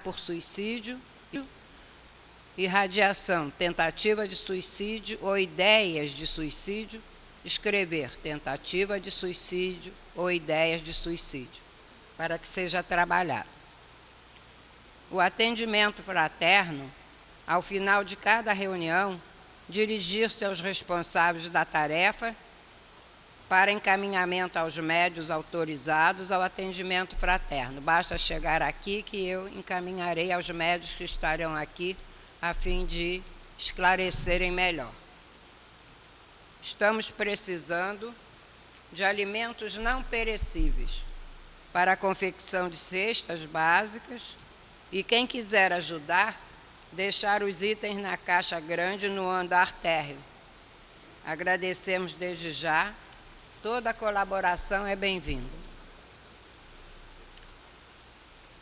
por suicídio, irradiação, tentativa de suicídio ou ideias de suicídio, escrever tentativa de suicídio ou ideias de suicídio, para que seja trabalhado. O atendimento fraterno, ao final de cada reunião, dirigir-se aos responsáveis da tarefa para encaminhamento aos médios autorizados ao atendimento fraterno. Basta chegar aqui que eu encaminharei aos médios que estarão aqui a fim de esclarecerem melhor. Estamos precisando de alimentos não perecíveis para a confecção de cestas básicas e quem quiser ajudar, deixar os itens na caixa grande no andar térreo. Agradecemos desde já. Toda colaboração é bem-vinda.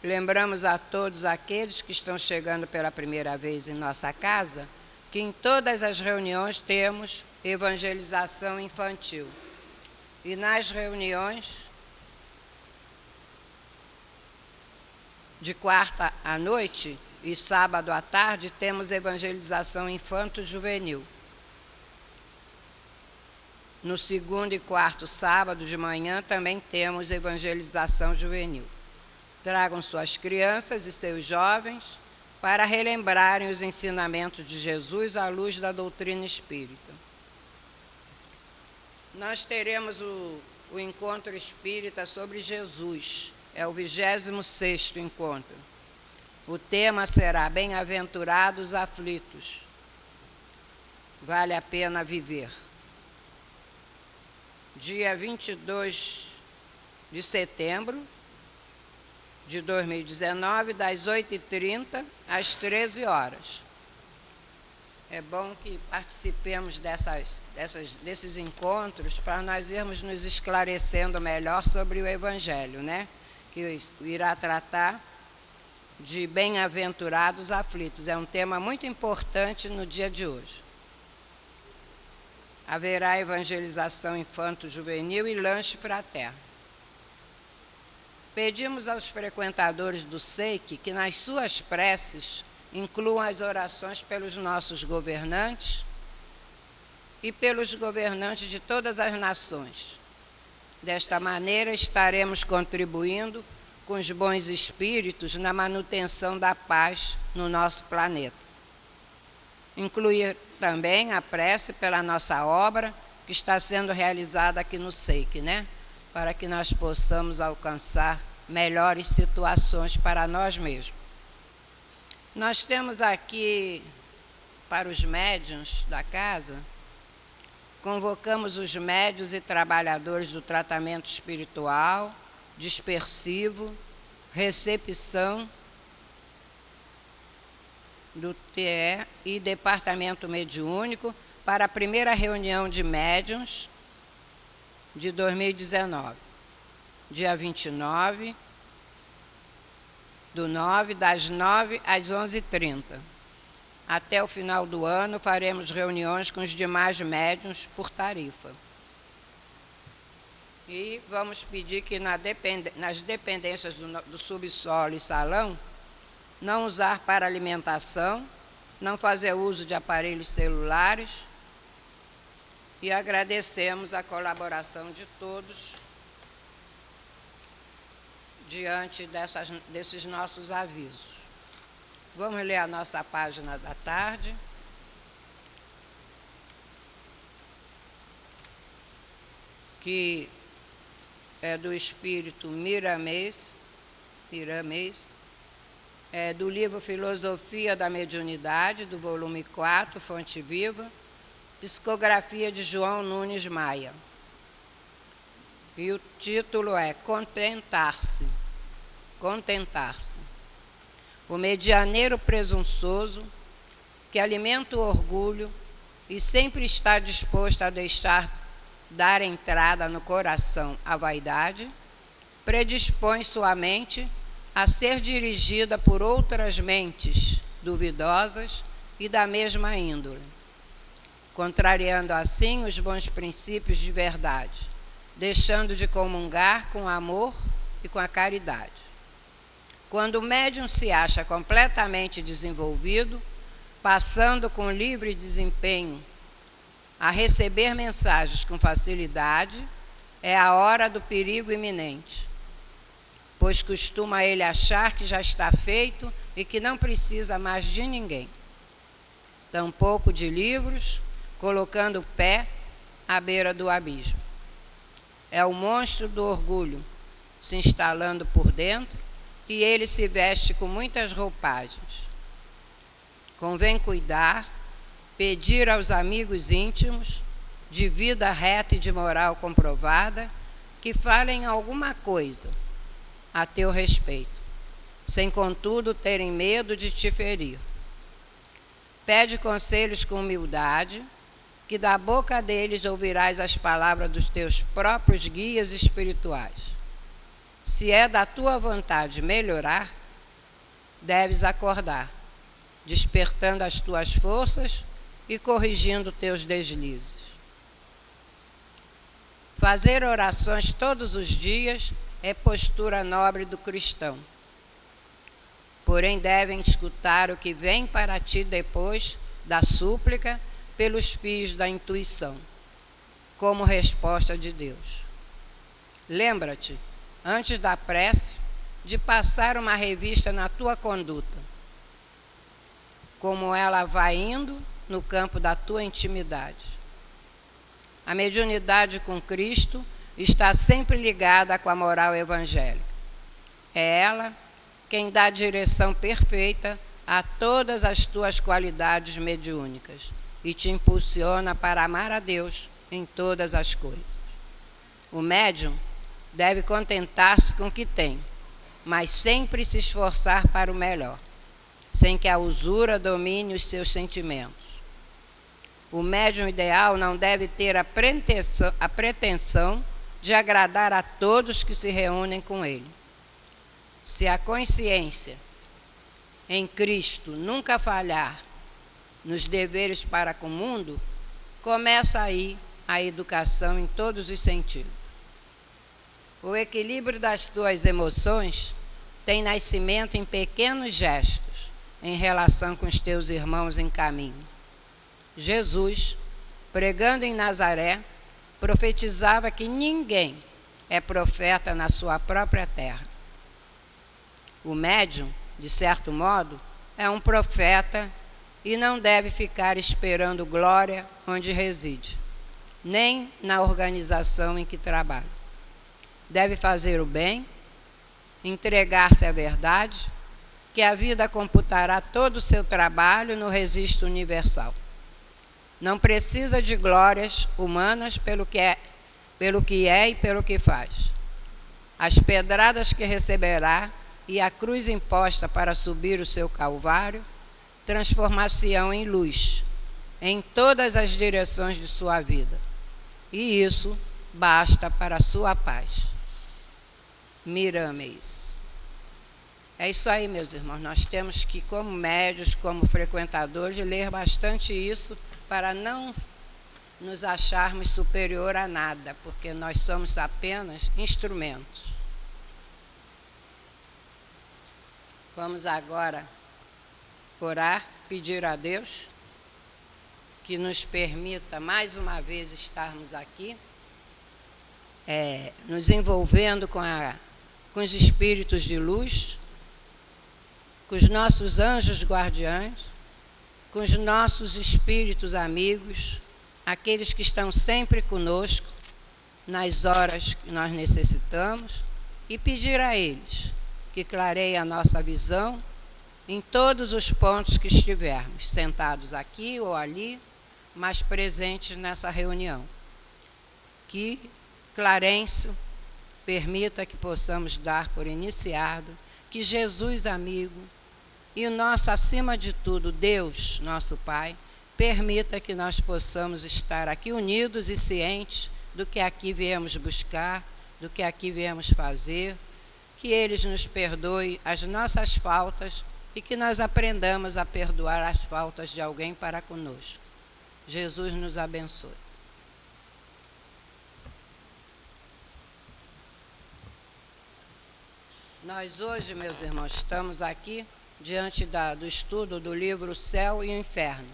Lembramos a todos aqueles que estão chegando pela primeira vez em nossa casa que em todas as reuniões temos evangelização infantil. E nas reuniões de quarta à noite e sábado à tarde temos evangelização infanto-juvenil. No segundo e quarto sábado de manhã também temos evangelização juvenil. Tragam suas crianças e seus jovens para relembrarem os ensinamentos de Jesus à luz da doutrina espírita. Nós teremos o encontro espírita sobre Jesus. É o 26º encontro. O tema será Bem-aventurados aflitos. Vale a pena viver. Dia 22 de setembro de 2019, das 8h30 às 13 horas. É bom que participemos desses encontros para nós irmos nos esclarecendo melhor sobre o Evangelho, né? Que irá tratar de bem-aventurados aflitos. É um tema muito importante no dia de hoje. Haverá evangelização infanto-juvenil e lanche fraterno. Pedimos aos frequentadores do SEIC que nas suas preces incluam as orações pelos nossos governantes e pelos governantes de todas as nações. Desta maneira, estaremos contribuindo com os bons espíritos na manutenção da paz no nosso planeta. Incluir também a prece pela nossa obra que está sendo realizada aqui no SEIC, né? Para que nós possamos alcançar melhores situações para nós mesmos. Nós temos aqui, para os médiuns da casa, convocamos os médiuns e trabalhadores do tratamento espiritual, dispersivo, recepção, do TE e Departamento Mediúnico para a primeira reunião de médiuns de 2019, dia 29/9, das 9 às 11h30. Até o final do ano faremos reuniões com os demais médiuns por tarifa. E vamos pedir que nas dependências do subsolo e salão, não usar para alimentação, não fazer uso de aparelhos celulares e agradecemos a colaboração de todos diante desses nossos avisos. Vamos ler a nossa página da tarde. Que é do espírito Miramês, do livro Filosofia da Mediunidade, do volume 4, Fonte Viva, psicografia de João Nunes Maia. E o título é Contentar-se. Contentar-se. O medianeiro presunçoso, que alimenta o orgulho e sempre está disposto a dar entrada no coração à vaidade, predispõe sua mente a ser dirigida por outras mentes duvidosas e da mesma índole, contrariando assim os bons princípios de verdade, deixando de comungar com o amor e com a caridade. Quando o médium se acha completamente desenvolvido, passando com livre desempenho a receber mensagens com facilidade, é a hora do perigo iminente, pois costuma ele achar que já está feito e que não precisa mais de ninguém, tampouco de livros, colocando o pé à beira do abismo. É o monstro do orgulho se instalando por dentro e ele se veste com muitas roupagens. Convém cuidar, pedir aos amigos íntimos, de vida reta e de moral comprovada, que falem alguma coisa a teu respeito, sem contudo terem medo de te ferir. Pede conselhos com humildade, que da boca deles ouvirás as palavras dos teus próprios guias espirituais. Se é da tua vontade melhorar, deves acordar, despertando as tuas forças e corrigindo teus deslizes. Fazer orações todos os dias é postura nobre do cristão. Porém, devem escutar o que vem para ti depois da súplica pelos fios da intuição, como resposta de Deus. Lembra-te, antes da prece, de passar uma revista na tua conduta, como ela vai indo no campo da tua intimidade. A mediunidade com Cristo está sempre ligada com a moral evangélica. É ela quem dá direção perfeita a todas as tuas qualidades mediúnicas e te impulsiona para amar a Deus em todas as coisas. O médium deve contentar-se com o que tem, mas sempre se esforçar para o melhor, sem que a usura domine os seus sentimentos. O médium ideal não deve ter a pretensão de agradar a todos que se reúnem com ele. Se a consciência em Cristo nunca falhar nos deveres para com o mundo, começa aí a educação em todos os sentidos. O equilíbrio das tuas emoções tem nascimento em pequenos gestos em relação com os teus irmãos em caminho. Jesus, pregando em Nazaré, profetizava que ninguém é profeta na sua própria terra. O médium, de certo modo, é um profeta e não deve ficar esperando glória onde reside, nem na organização em que trabalha. Deve fazer o bem, entregar-se à verdade, que a vida computará todo o seu trabalho no registro universal. Não precisa de glórias humanas pelo que é e pelo que faz. As pedradas que receberá e a cruz imposta para subir o seu calvário transformar-se-ão em luz em todas as direções de sua vida. E isso basta para a sua paz. Mirameis. É isso aí, meus irmãos. Nós temos que, como médios, como frequentadores, ler bastante isso para não nos acharmos superior a nada, porque nós somos apenas instrumentos. Vamos agora orar, pedir a Deus que nos permita mais uma vez estarmos aqui, nos envolvendo com os espíritos de luz, com os nossos anjos guardiães, com os nossos espíritos amigos, aqueles que estão sempre conosco nas horas que nós necessitamos, e pedir a eles que clareiem a nossa visão em todos os pontos que estivermos, sentados aqui ou ali, mas presentes nessa reunião. Que Clarencio permita que possamos dar por iniciado, que Jesus amigo e o nosso, acima de tudo, Deus, nosso Pai, permita que nós possamos estar aqui unidos e cientes do que aqui viemos buscar, do que aqui viemos fazer, que eles nos perdoem as nossas faltas e que nós aprendamos a perdoar as faltas de alguém para conosco. Jesus nos abençoe. Nós hoje, meus irmãos, estamos aqui diante do estudo do livro O Céu e o Inferno.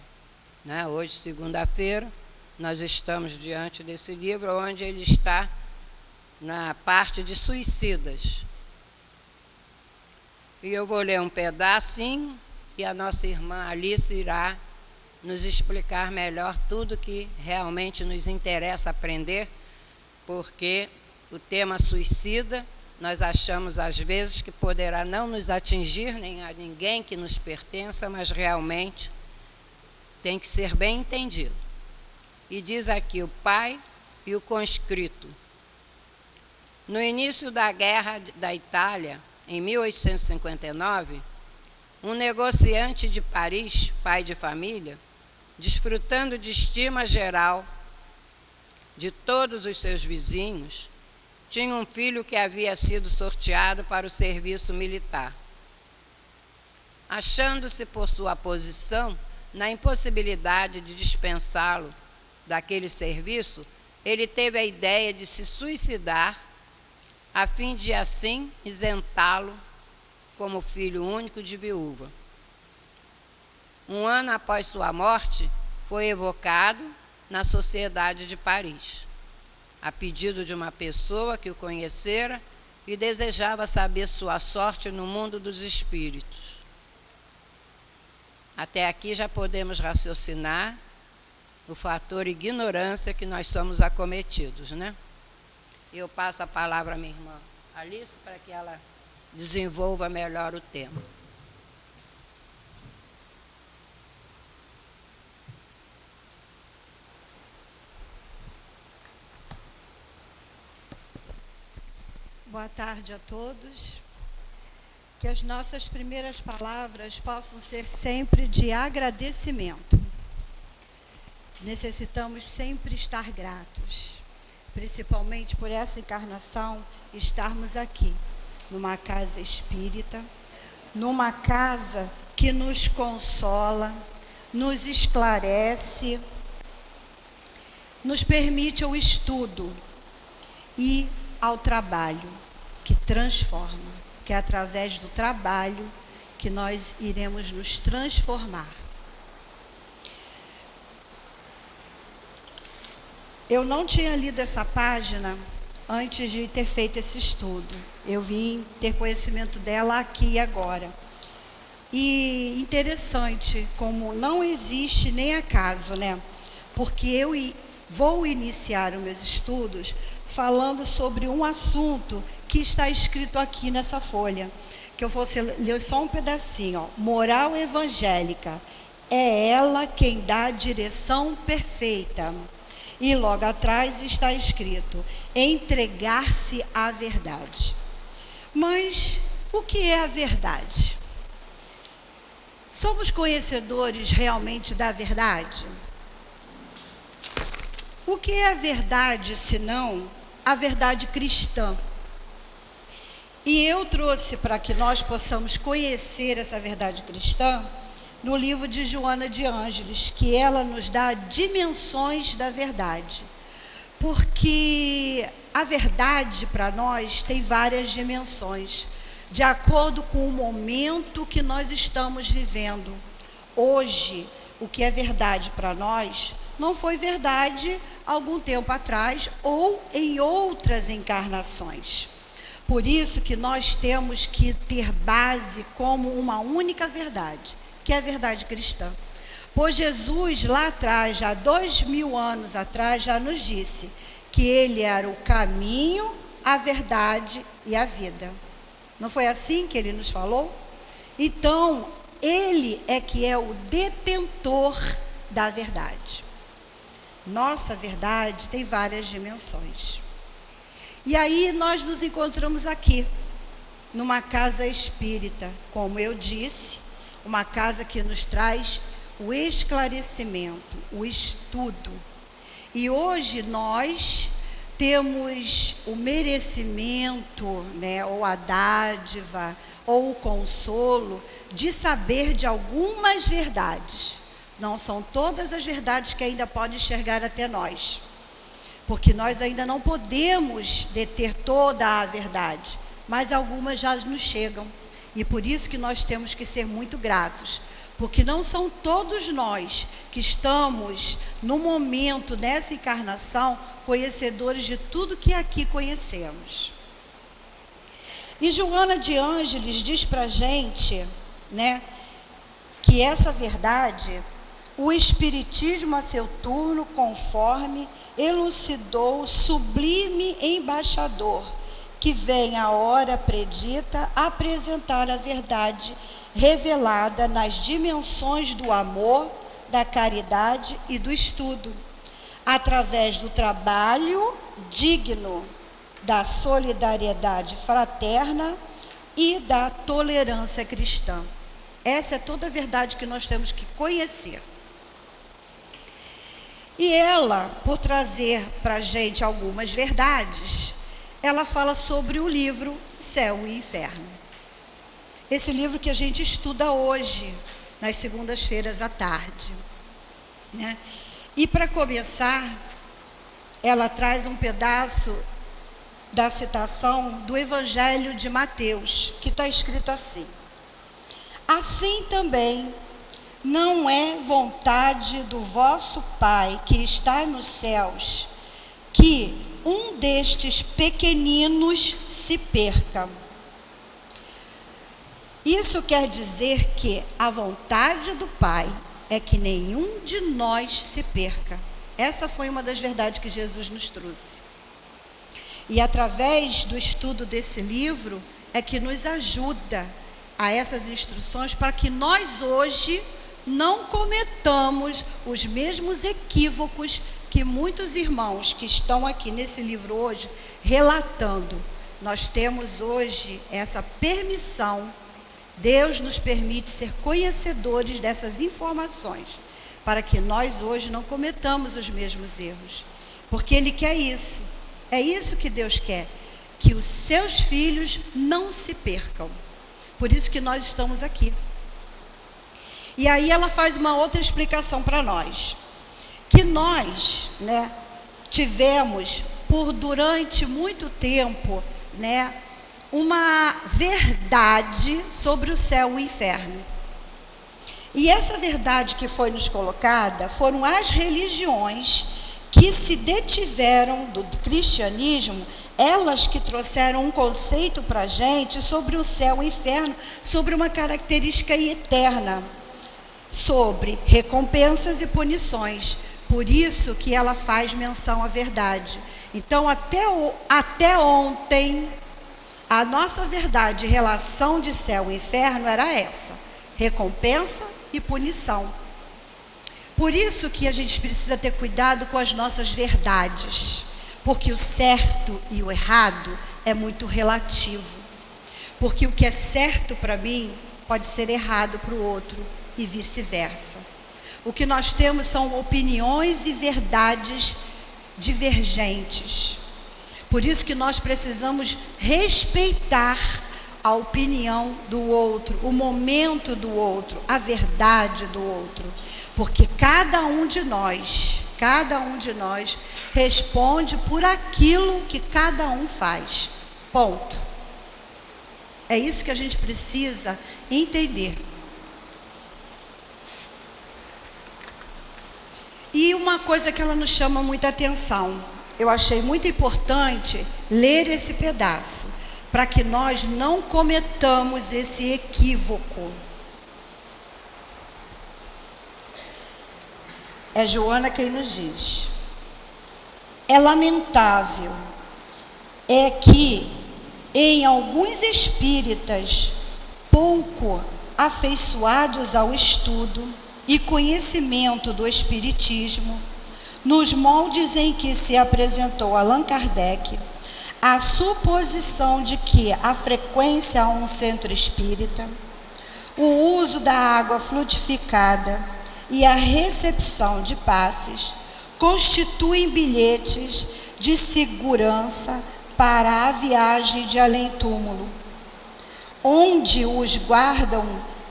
Né? Hoje, segunda-feira, nós estamos diante desse livro, onde ele está na parte de suicidas. E eu vou ler um pedacinho e a nossa irmã Alice irá nos explicar melhor tudo que realmente nos interessa aprender, porque o tema suicida, nós achamos às vezes que poderá não nos atingir, nem a ninguém que nos pertença, mas realmente tem que ser bem entendido. E diz aqui o pai e o conscrito. No início da Guerra da Itália, em 1859, um negociante de Paris, pai de família, desfrutando de estima geral de todos os seus vizinhos, tinha um filho que havia sido sorteado para o serviço militar. Achando-se por sua posição na impossibilidade de dispensá-lo daquele serviço, ele teve a ideia de se suicidar, a fim de assim isentá-lo como filho único de viúva. Um ano após sua morte, foi evocado na Sociedade de Paris, a pedido de uma pessoa que o conhecera e desejava saber sua sorte no mundo dos espíritos. Até aqui já podemos raciocinar o fator ignorância que nós somos acometidos, né? Eu passo a palavra à minha irmã Alice para que ela desenvolva melhor o tema. Boa tarde a todos. Que as nossas primeiras palavras possam ser sempre de agradecimento. Necessitamos sempre estar gratos, principalmente por essa encarnação, estarmos aqui, numa casa espírita, numa casa que nos consola, nos esclarece, nos permite o estudo e ao trabalho que transforma, que é através do trabalho que nós iremos nos transformar. Eu não tinha lido essa página antes de ter feito esse estudo. Eu vim ter conhecimento dela aqui e agora. E interessante como não existe nem acaso, né? Porque eu vou iniciar os meus estudos falando sobre um assunto que está escrito aqui nessa folha, que eu vou ler só um pedacinho, ó. Moral evangélica, é ela quem dá a direção perfeita. E logo atrás está escrito, entregar-se à verdade. Mas o que é a verdade? Somos conhecedores realmente da verdade? O que é a verdade, senão a verdade cristã? E eu trouxe para que nós possamos conhecer essa verdade cristã no livro de Joana de Ângeles, que ela nos dá dimensões da verdade. Porque a verdade para nós tem várias dimensões, de acordo com o momento que nós estamos vivendo. Hoje, o que é verdade para nós não foi verdade algum tempo atrás ou em outras encarnações. Por isso que nós temos que ter base como uma única verdade, que é a verdade cristã. Pois Jesus lá atrás, já 2000 anos atrás, já nos disse que ele era o caminho, a verdade e a vida. Não foi assim que ele nos falou? Então, ele é que é o detentor da verdade. Nossa verdade tem várias dimensões. E aí nós nos encontramos aqui, numa casa espírita, como eu disse, uma casa que nos traz o esclarecimento, o estudo. E hoje nós temos o merecimento, né, ou a dádiva, ou o consolo de saber de algumas verdades. Não são todas as verdades que ainda podem chegar até nós, porque nós ainda não podemos deter toda a verdade, mas algumas já nos chegam. E por isso que nós temos que ser muito gratos, porque não são todos nós que estamos no momento dessa encarnação conhecedores de tudo que aqui conhecemos. E Joana de Ângeles diz para a gente, né, que essa verdade, o Espiritismo a seu turno, conforme elucidou o sublime embaixador, que vem a hora predita apresentar a verdade revelada nas dimensões do amor, da caridade e do estudo, através do trabalho digno, da solidariedade fraterna e da tolerância cristã. Essa é toda a verdade que nós temos que conhecer. E ela, por trazer para a gente algumas verdades, ela fala sobre o livro Céu e Inferno. Esse livro que a gente estuda hoje, nas segundas-feiras à tarde, né? E para começar, ela traz um pedaço da citação do Evangelho de Mateus, que está escrito assim: assim também não é vontade do vosso Pai que está nos céus que um destes pequeninos se perca. Isso quer dizer que a vontade do Pai é que nenhum de nós se perca. Essa foi uma das verdades que Jesus nos trouxe. E através do estudo desse livro é que nos ajuda a essas instruções para que nós hoje não cometamos os mesmos equívocos que muitos irmãos que estão aqui nesse livro hoje relatando. Nós temos hoje essa permissão, Deus nos permite ser conhecedores dessas informações, para que nós hoje não cometamos os mesmos erros, porque Ele quer isso, é isso que Deus quer, que os seus filhos não se percam, por isso que nós estamos aqui. E aí ela faz uma outra explicação para nós, que nós, né, tivemos durante muito tempo, né, uma verdade sobre o céu e o inferno. E essa verdade que foi nos colocada foram as religiões que se detiveram do cristianismo, elas que trouxeram um conceito para a gente sobre o céu e o inferno, sobre uma característica eterna, sobre recompensas e punições. Por isso que ela faz menção à verdade. Então, até ontem, a nossa verdade em relação de céu e inferno era essa: recompensa e punição. Por isso que a gente precisa ter cuidado com as nossas verdades, porque o certo e o errado é muito relativo. Porque o que é certo para mim pode ser errado para o outro e vice-versa. O que nós temos são opiniões e verdades divergentes. Por isso que nós precisamos respeitar a opinião do outro, o momento do outro, a verdade do outro. Porque cada um de nós responde por aquilo que cada um faz. Ponto. É isso que a gente precisa entender. E uma coisa que ela nos chama muita atenção, eu achei muito importante ler esse pedaço, para que nós não cometamos esse equívoco. É Joana quem nos diz: é lamentável é que em alguns espíritas pouco afeiçoados ao estudo e conhecimento do Espiritismo, nos moldes em que se apresentou Allan Kardec, a suposição de que a frequência a um centro espírita, o uso da água fluidificada e a recepção de passes constituem bilhetes de segurança para a viagem de além-túmulo, onde os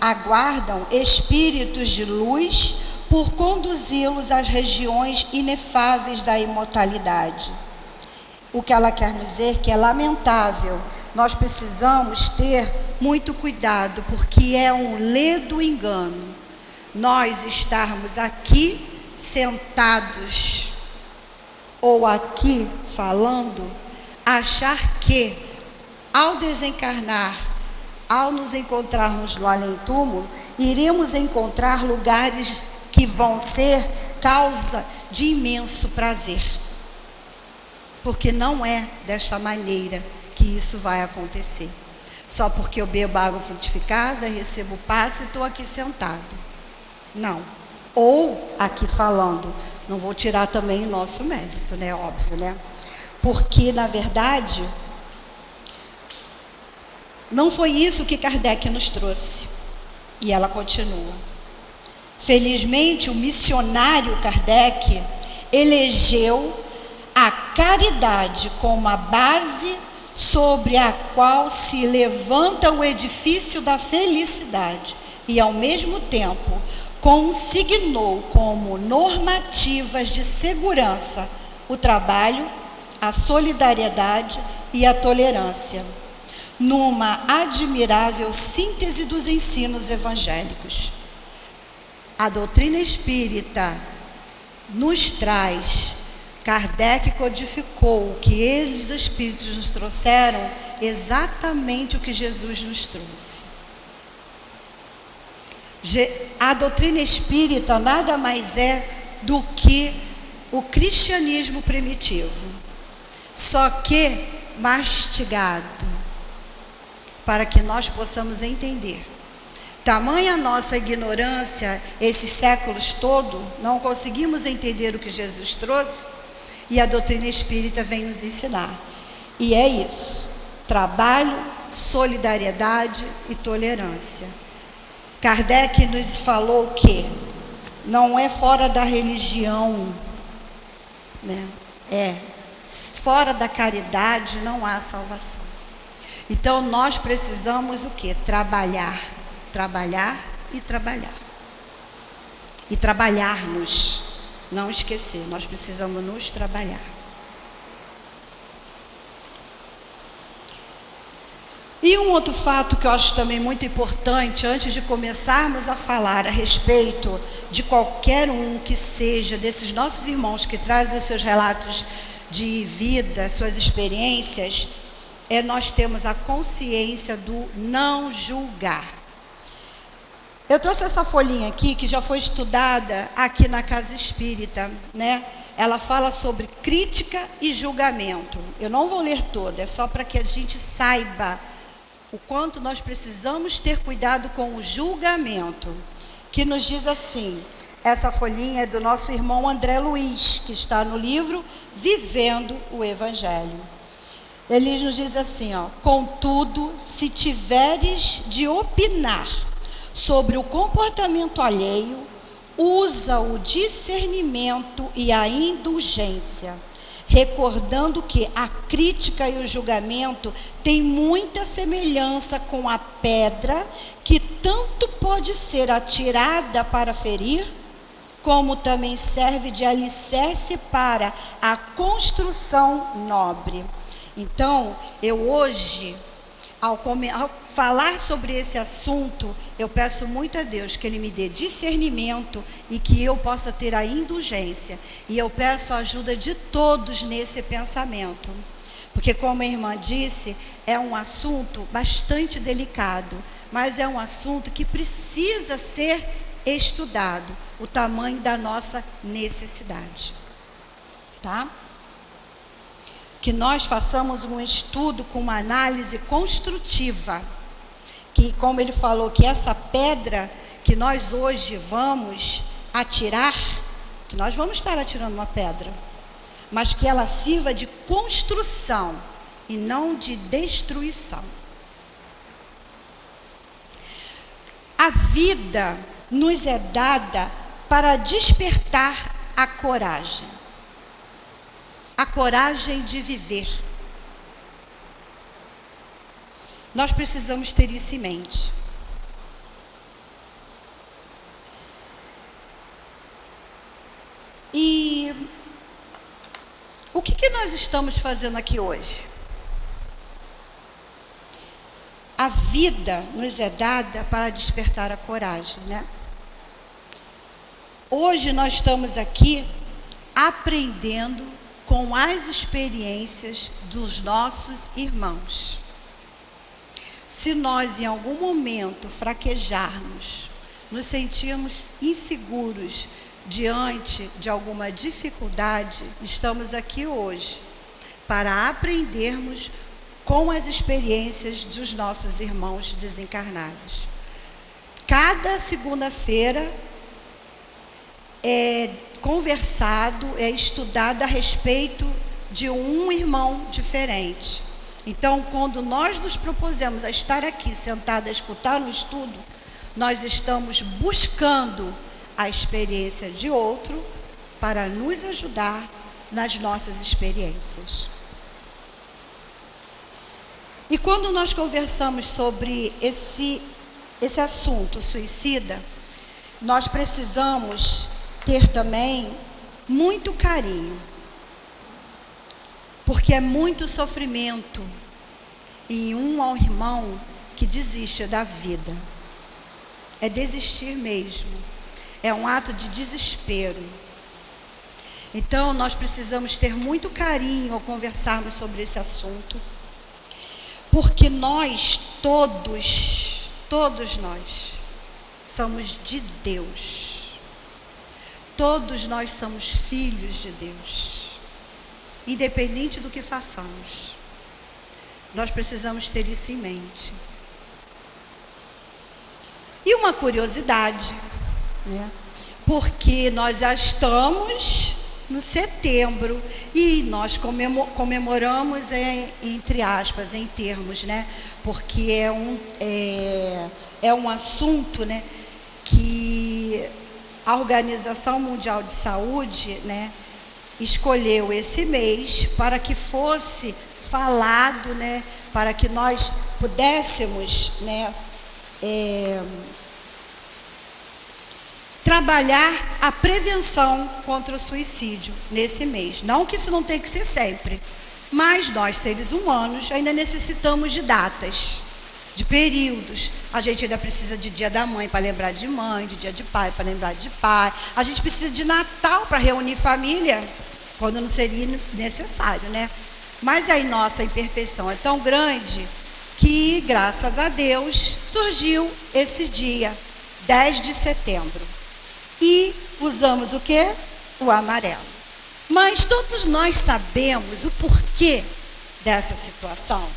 aguardam espíritos de luz por conduzi-los às regiões inefáveis da imortalidade. O que ela quer dizer que é lamentável. Nós precisamos ter muito cuidado, porque é um ledo engano nós estarmos aqui sentados ou aqui falando, achar que ao desencarnar, ao nos encontrarmos no além-túmulo, iremos encontrar lugares que vão ser causa de imenso prazer. Porque não é desta maneira que isso vai acontecer. Só porque eu bebo água frutificada, recebo passe e estou aqui sentado. Não. Ou aqui falando. Não vou tirar também o nosso mérito, né? Óbvio, né? Porque, na verdade, não foi isso que Kardec nos trouxe. E ela continua. Felizmente, o missionário Kardec elegeu a caridade como a base sobre a qual se levanta o edifício da felicidade e, ao mesmo tempo, consignou como normativas de segurança o trabalho, a solidariedade e a tolerância, numa admirável síntese dos ensinos evangélicos. A doutrina espírita nos traz, Kardec codificou o que eles, os espíritos, nos trouxeram, exatamente o que Jesus nos trouxe. A doutrina espírita nada mais é do que o cristianismo primitivo, só que mastigado, para que nós possamos entender. Tamanha nossa ignorância, esses séculos todos, não conseguimos entender o que Jesus trouxe, e a doutrina espírita vem nos ensinar. E é isso: trabalho, solidariedade e tolerância. Kardec nos falou que não é fora da religião, né? Fora da caridade não há salvação. Então nós precisamos o quê? Trabalhar e trabalhar. E trabalhar-nos. Não esquecer, nós precisamos nos trabalhar. E um outro fato que eu acho também muito importante, antes de começarmos a falar a respeito de qualquer um que seja desses nossos irmãos que trazem os seus relatos de vida, suas experiências, nós temos a consciência do não julgar. Eu trouxe essa folhinha aqui, que já foi estudada aqui na Casa Espírita, né? Ela fala sobre crítica e julgamento. Eu não vou ler toda, é só para que a gente saiba o quanto nós precisamos ter cuidado com o julgamento, que nos diz assim, essa folhinha é do nosso irmão André Luiz, que está no livro Vivendo o Evangelho. Ele nos diz assim, contudo, se tiveres de opinar sobre o comportamento alheio, usa o discernimento e a indulgência, recordando que a crítica e o julgamento têm muita semelhança com a pedra que tanto pode ser atirada para ferir, como também serve de alicerce para a construção nobre. Então, eu hoje, ao falar sobre esse assunto, eu peço muito a Deus que Ele me dê discernimento e que eu possa ter a indulgência. E eu peço a ajuda de todos nesse pensamento. Porque, como a irmã disse, é um assunto bastante delicado, mas é um assunto que precisa ser estudado, o tamanho da nossa necessidade. Tá? Que nós façamos um estudo com uma análise construtiva, que, como ele falou, que essa pedra que nós hoje vamos atirar, que nós vamos estar atirando uma pedra, mas que ela sirva de construção e não de destruição. A vida nos é dada para despertar a coragem de viver. Nós precisamos ter isso em mente. E o o que nós estamos fazendo aqui hoje? A vida nos é dada para despertar a coragem, né? Hoje nós estamos aqui aprendendo com as experiências dos nossos irmãos. Se nós em algum momento fraquejarmos, nos sentirmos inseguros diante de alguma dificuldade, estamos aqui hoje para aprendermos com as experiências dos nossos irmãos desencarnados. Cada segunda-feira é conversado, é estudado a respeito de um irmão diferente. Então, quando nós nos propusemos a estar aqui sentado a escutar um estudo, nós estamos buscando a experiência de outro para nos ajudar nas nossas experiências. E quando nós conversamos sobre esse assunto, suicida, nós precisamos ter também muito carinho, porque é muito sofrimento em um irmão que desiste da vida. É desistir mesmo, é um ato de desespero. Então nós precisamos ter muito carinho ao conversarmos sobre esse assunto, porque nós todos nós somos de Deus. Todos nós somos filhos de Deus, independente do que façamos. Nós precisamos ter isso em mente. E uma curiosidade, né? Porque nós já estamos no setembro e nós comemoramos entre aspas, em termos, né? Porque é um assunto, né, que a Organização Mundial de Saúde, né, escolheu esse mês para que fosse falado, né, para que nós pudéssemos, né, trabalhar a prevenção contra o suicídio nesse mês. Não que isso não tenha que ser sempre, mas nós, seres humanos, ainda necessitamos de datas, de períodos. A gente ainda precisa de dia da mãe para lembrar de mãe, de dia de pai para lembrar de pai. A gente precisa de Natal para reunir família, quando não seria necessário, né? Mas a nossa imperfeição é tão grande que, graças a Deus, surgiu esse dia, 10 de setembro. E usamos o quê? O amarelo. Mas todos nós sabemos o porquê dessa situação.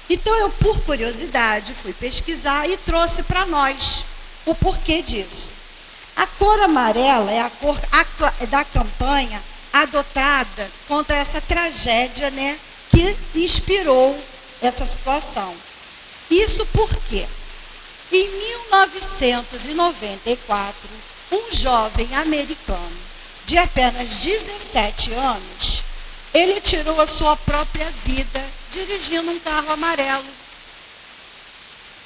Então eu, por curiosidade, fui pesquisar e trouxe para nós o porquê disso. A cor amarela é a cor da campanha adotada contra essa tragédia, né, que inspirou essa situação. Isso porque, em 1994, um jovem americano de apenas 17 anos, ele tirou a sua própria vida dirigindo um carro amarelo.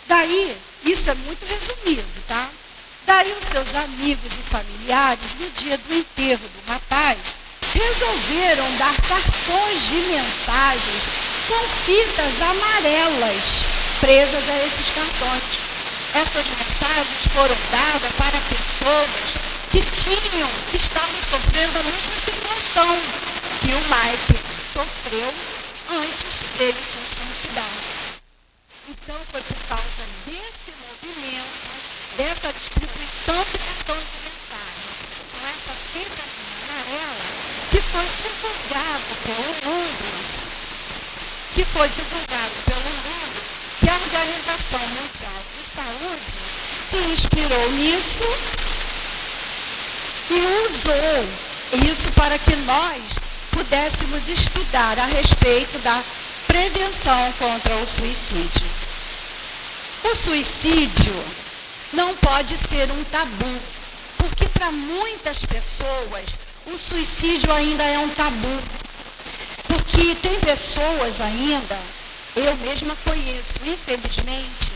Daí, isso é muito resumido, tá? Daí os seus amigos e familiares, no dia do enterro do rapaz, resolveram dar cartões de mensagens com fitas amarelas presas a esses cartões. Essas mensagens foram dadas para pessoas que estavam sofrendo a mesma situação que o Mike sofreu antes dele se suicidar. Então foi por causa desse movimento, dessa distribuição de cartões de mensagens, com essa fitazinha amarela, que foi divulgado pelo mundo, que a Organização Mundial de Saúde se inspirou nisso e usou isso para que nós pudéssemos estudar a respeito da prevenção contra o suicídio. O suicídio não pode ser um tabu, porque para muitas pessoas o suicídio ainda é um tabu. Porque tem pessoas ainda, eu mesma conheço, infelizmente,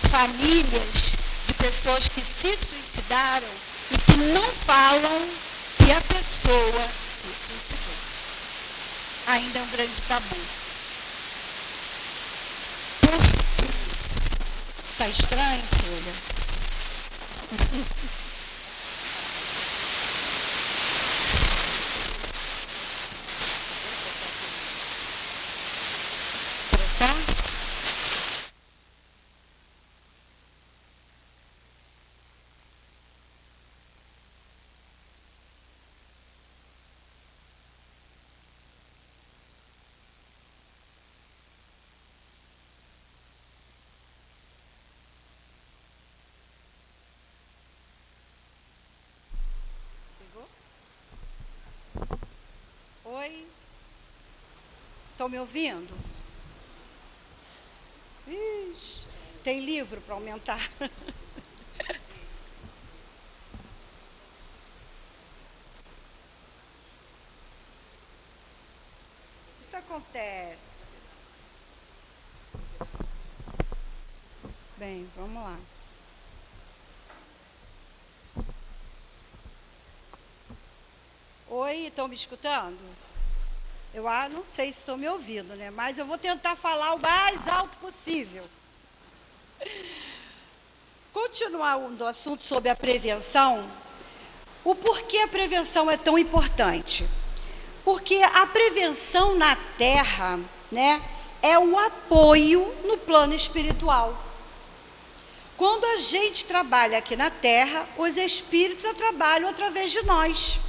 famílias de pessoas que se suicidaram e que não falam que a pessoa se suicidou. ainda é um grande tabu. Tá estranho, filha? Tá? Oi? Estão me ouvindo? Ixi, tem livro para aumentar? Isso acontece. Bem, vamos lá. Oi, estão me escutando? Eu não sei se estão me ouvindo, né? Mas eu vou tentar falar o mais alto possível. Continuando o assunto sobre a prevenção, o porquê a prevenção é tão importante? Porque a prevenção na Terra, né, é o apoio no plano espiritual. Quando a gente trabalha aqui na Terra, os espíritos trabalham através de nós.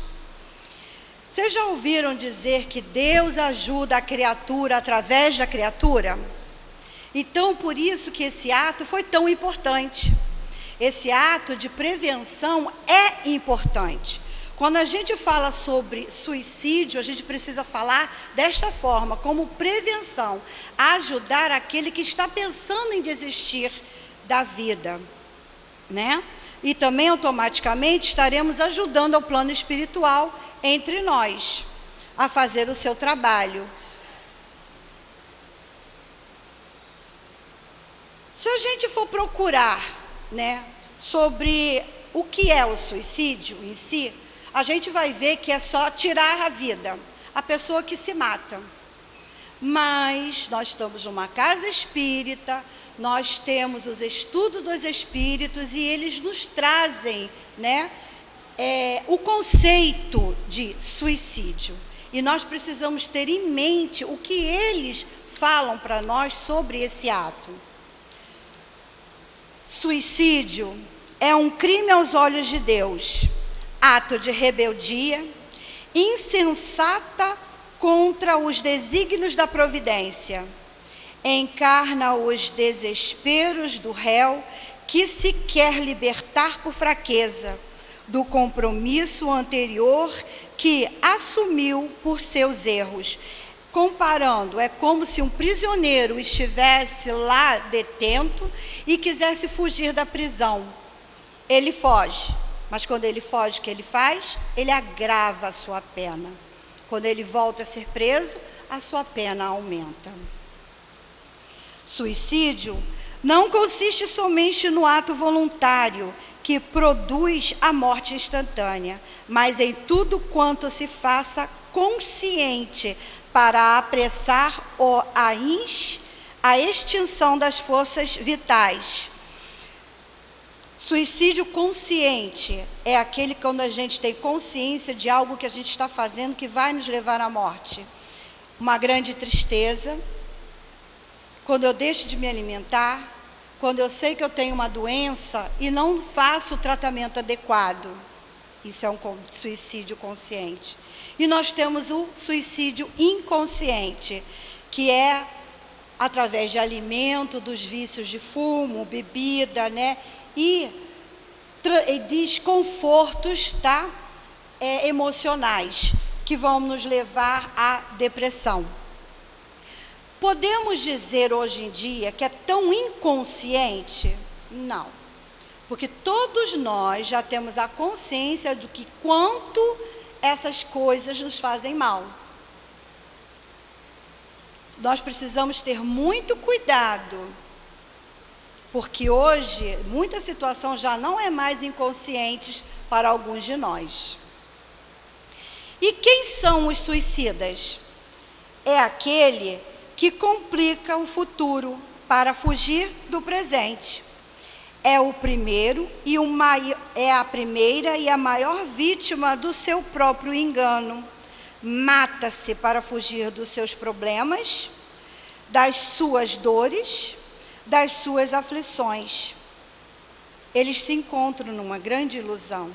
Vocês já ouviram dizer que Deus ajuda a criatura através da criatura? Então, por isso que esse ato foi tão importante. Esse ato de prevenção é importante. Quando a gente fala sobre suicídio, a gente precisa falar desta forma, como prevenção, ajudar aquele que está pensando em desistir da vida, né? E também automaticamente estaremos ajudando ao plano espiritual entre nós a fazer o seu trabalho. Se a gente for procurar, né, sobre o que é o suicídio em si, a gente vai ver que é só tirar a vida, a pessoa que se mata. Mas nós estamos numa casa espírita, nós temos os estudos dos espíritos e eles nos trazem, né, o conceito de suicídio. E nós precisamos ter em mente o que eles falam para nós sobre esse ato. Suicídio é um crime aos olhos de Deus, ato de rebeldia, insensata contra os desígnios da providência. Encarna os desesperos do réu que se quer libertar por fraqueza do compromisso anterior que assumiu por seus erros. Comparando, é como se um prisioneiro estivesse lá detento e quisesse fugir da prisão. Ele foge, mas quando ele foge, o que ele faz? Ele agrava a sua pena. Quando ele volta a ser preso, a sua pena aumenta. Suicídio não consiste somente no ato voluntário que produz a morte instantânea, mas em tudo quanto se faça consciente para apressar a extinção das forças vitais. Suicídio consciente é aquele quando a gente tem consciência de algo que a gente está fazendo que vai nos levar à morte. Uma grande tristeza, quando eu deixo de me alimentar, quando eu sei que eu tenho uma doença e não faço o tratamento adequado. Isso é um suicídio consciente. E nós temos o suicídio inconsciente, que é através de alimento, dos vícios de fumo, bebida, né? E desconfortos, tá? Emocionais, que vão nos levar à depressão. Podemos dizer hoje em dia que é tão inconsciente? Não. Porque todos nós já temos a consciência de que quanto essas coisas nos fazem mal. Nós precisamos ter muito cuidado, porque hoje muita situação já não é mais inconsciente para alguns de nós. E quem são os suicidas? é aquele que complica o futuro para fugir do presente. É a primeira e a maior vítima do seu próprio engano. Mata-se para fugir dos seus problemas, das suas dores, das suas aflições. Eles se encontram numa grande ilusão.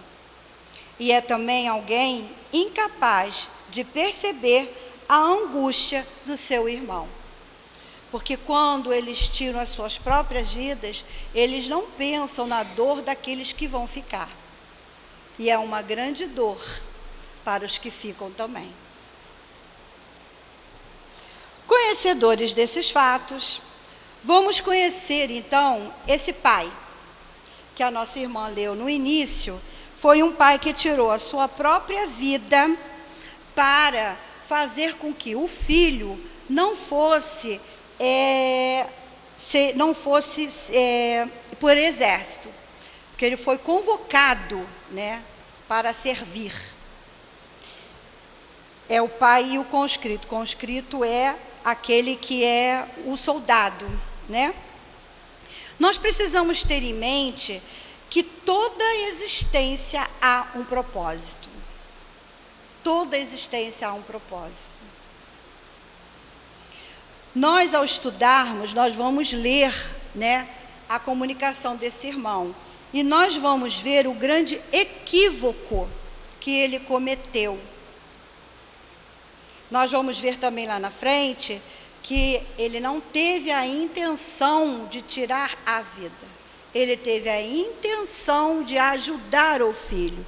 E é também alguém incapaz de perceber a angústia do seu irmão. Porque quando eles tiram as suas próprias vidas, eles não pensam na dor daqueles que vão ficar. E é uma grande dor para os que ficam também. Conhecedores desses fatos, vamos conhecer então esse pai, que a nossa irmã leu no início. Foi um pai que tirou a sua própria vida para fazer com que o filho não fosse por exército, porque ele foi convocado, né, para servir. É o pai e o conscrito. Conscrito é aquele que é o soldado, né? Nós precisamos ter em mente que toda existência há um propósito. Toda existência há um propósito. Nós, ao estudarmos, nós vamos ler, né, a comunicação desse irmão. E nós vamos ver o grande equívoco que ele cometeu. Nós vamos ver também lá na frente que ele não teve a intenção de tirar a vida. Ele teve a intenção de ajudar o filho.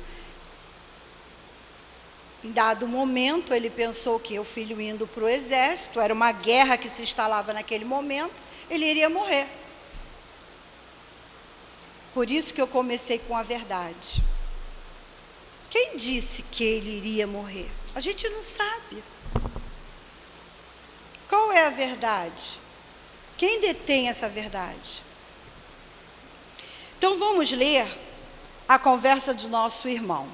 Em dado momento, ele pensou que o filho indo para o exército, era uma guerra que se instalava naquele momento, ele iria morrer. Por isso que eu comecei com a verdade. Quem disse que ele iria morrer? A gente não sabe. Qual é a verdade? Quem detém essa verdade? Então vamos ler a conversa do nosso irmão.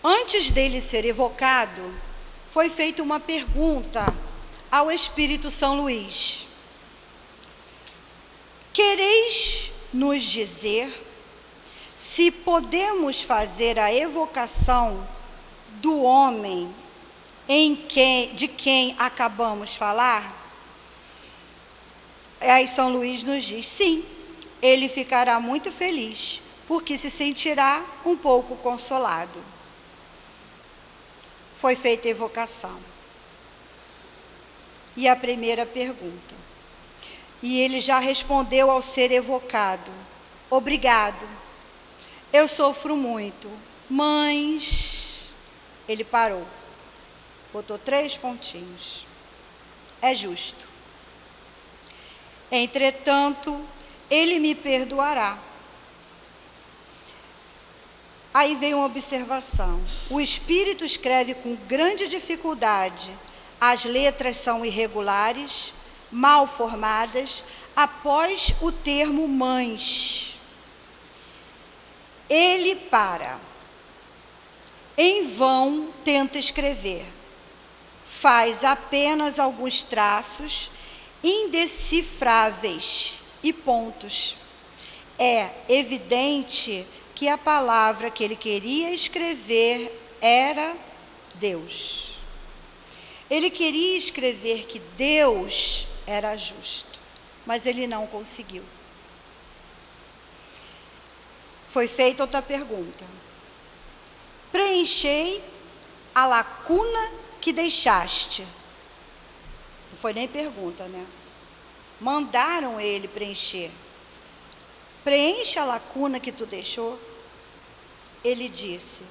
Antes dele ser evocado, foi feita uma pergunta ao Espírito São Luís. Quereis nos dizer se podemos fazer a evocação do homem de quem acabamos de falar? Aí São Luís nos diz, sim, ele ficará muito feliz, porque se sentirá um pouco consolado. Foi feita a evocação. E a primeira pergunta. E ele já respondeu ao ser evocado. Obrigado. Eu sofro muito, mas... Ele parou. Botou 3 pontinhos. É justo. Entretanto, ele me perdoará. Aí vem uma observação. O espírito escreve com grande dificuldade. As letras são irregulares, mal formadas, após o termo mães. Ele para. Em vão tenta escrever. Faz apenas alguns traços indecifráveis e pontos. É evidente que a palavra que ele queria escrever era Deus. Ele queria escrever que Deus era justo, mas ele não conseguiu. Foi feita outra pergunta. Preenchei a lacuna que deixaste. Não foi nem pergunta, né? Mandaram ele preencher. Preenche a lacuna que tu deixou. Ele disse,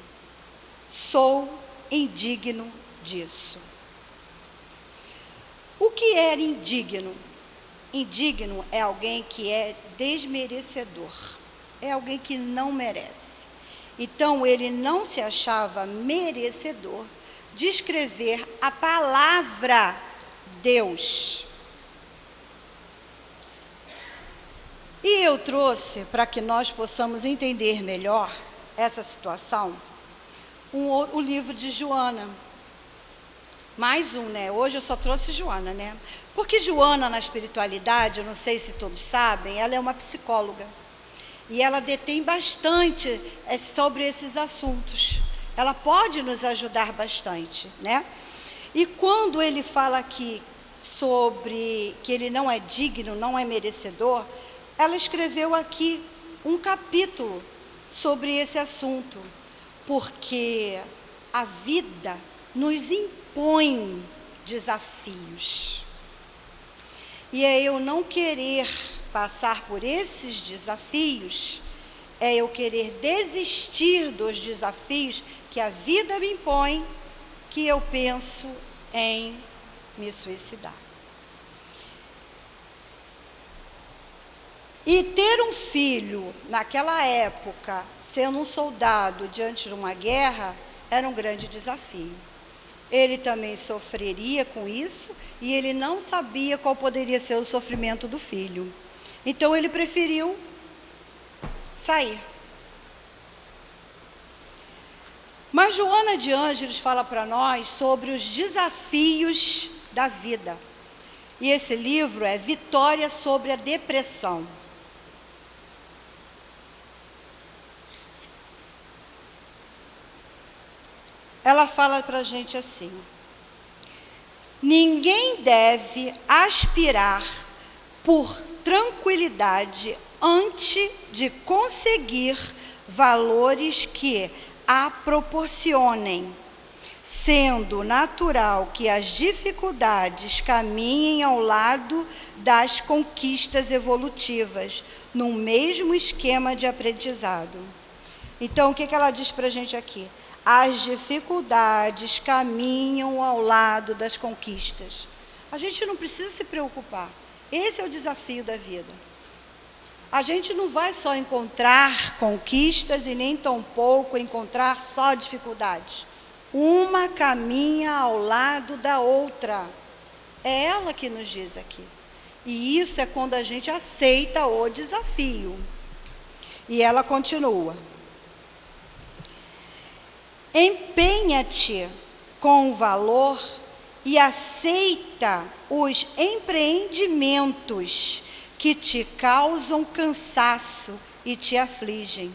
sou indigno disso. O que era indigno? Indigno é alguém que é desmerecedor. É alguém que não merece. Então, ele não se achava merecedor de escrever a palavra Deus. E eu trouxe, para que nós possamos entender melhor essa situação, o livro de Joana. Mais um, né? Hoje eu só trouxe Joana, né? Porque Joana, na espiritualidade, eu não sei se todos sabem, ela é uma psicóloga. E ela detém bastante sobre esses assuntos. Ela pode nos ajudar bastante, né? E quando ele fala aqui sobre que ele não é digno, não é merecedor, ela escreveu aqui um capítulo sobre esse assunto, porque a vida nos impõe desafios. E é eu não querer passar por esses desafios, é eu querer desistir dos desafios que a vida me impõe, que eu penso em me suicidar. E ter um filho, naquela época, sendo um soldado diante de uma guerra, era um grande desafio. Ele também sofreria com isso, e ele não sabia qual poderia ser o sofrimento do filho. Então, ele preferiu sair. Mas Joana de Ângeles fala para nós sobre os desafios da vida. E esse livro é Vitória sobre a Depressão. Ela fala para a gente assim: ninguém deve aspirar por tranquilidade antes de conseguir valores que a proporcionem, sendo natural que as dificuldades caminhem ao lado das conquistas evolutivas, no mesmo esquema de aprendizado. Então, o que ela diz para a gente aqui? As dificuldades caminham ao lado das conquistas. A gente não precisa se preocupar. Esse é o desafio da vida. A gente não vai só encontrar conquistas e nem tampouco encontrar só dificuldades. Uma caminha ao lado da outra. É ela que nos diz aqui. E isso é quando a gente aceita o desafio. E ela continua: empenha-te com valor e aceita os empreendimentos que te causam cansaço e te afligem,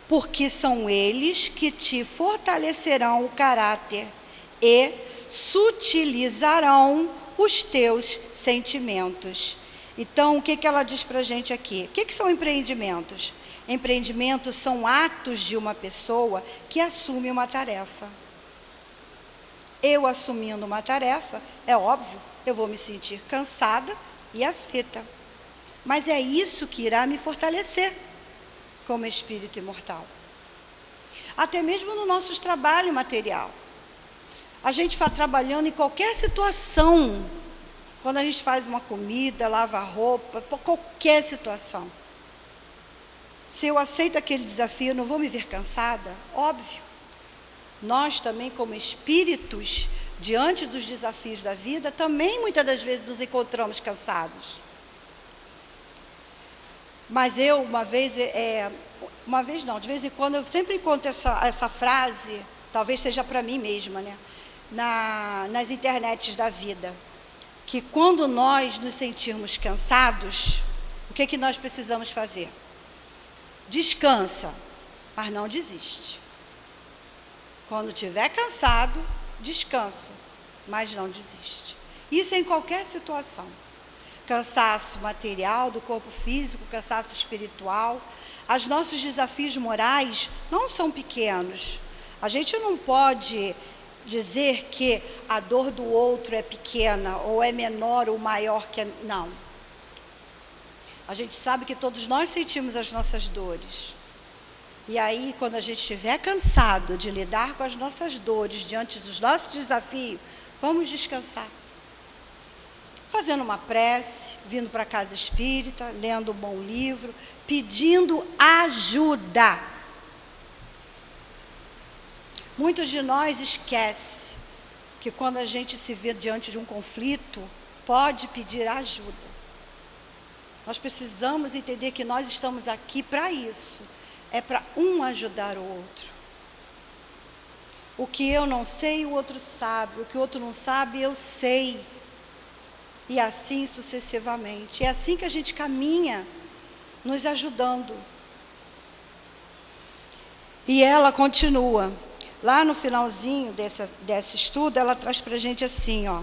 porque são eles que te fortalecerão o caráter e sutilizarão os teus sentimentos. Então, o que ela diz para a gente aqui? O que são empreendimentos? Empreendimentos são atos de uma pessoa que assume uma tarefa. Eu assumindo uma tarefa, é óbvio, eu vou me sentir cansada e aflita. Mas é isso que irá me fortalecer como espírito imortal. Até mesmo no nosso trabalho material. A gente vai trabalhando em qualquer situação. Quando a gente faz uma comida, lava roupa, qualquer situação. Se eu aceito aquele desafio, eu não vou me ver cansada? Óbvio. Nós também, como espíritos, diante dos desafios da vida, também muitas das vezes nos encontramos cansados. Mas eu, de vez em quando, eu sempre encontro essa frase, talvez seja para mim mesma, né? Nas internets da vida, que quando nós nos sentirmos cansados, o que nós precisamos fazer? Descansa, mas não desiste. Quando estiver cansado, descansa, mas não desiste. Isso é em qualquer situação. Cansaço material do corpo físico, cansaço espiritual. Os nossos desafios morais não são pequenos. A gente não pode dizer que a dor do outro é pequena, ou é menor ou maior que a... Não. A gente sabe que todos nós sentimos as nossas dores. E aí, quando a gente estiver cansado de lidar com as nossas dores diante dos nossos desafios, vamos descansar. Fazendo uma prece, vindo para a casa espírita, lendo um bom livro, pedindo ajuda. Muitos de nós esquecem que quando a gente se vê diante de um conflito, pode pedir ajuda. Nós precisamos entender que nós estamos aqui para isso. É para um ajudar o outro. O que eu não sei, o outro sabe. O que o outro não sabe, eu sei. E assim sucessivamente. É assim que a gente caminha, nos ajudando. E ela continua. Lá no finalzinho desse estudo, ela traz para a gente assim, ó.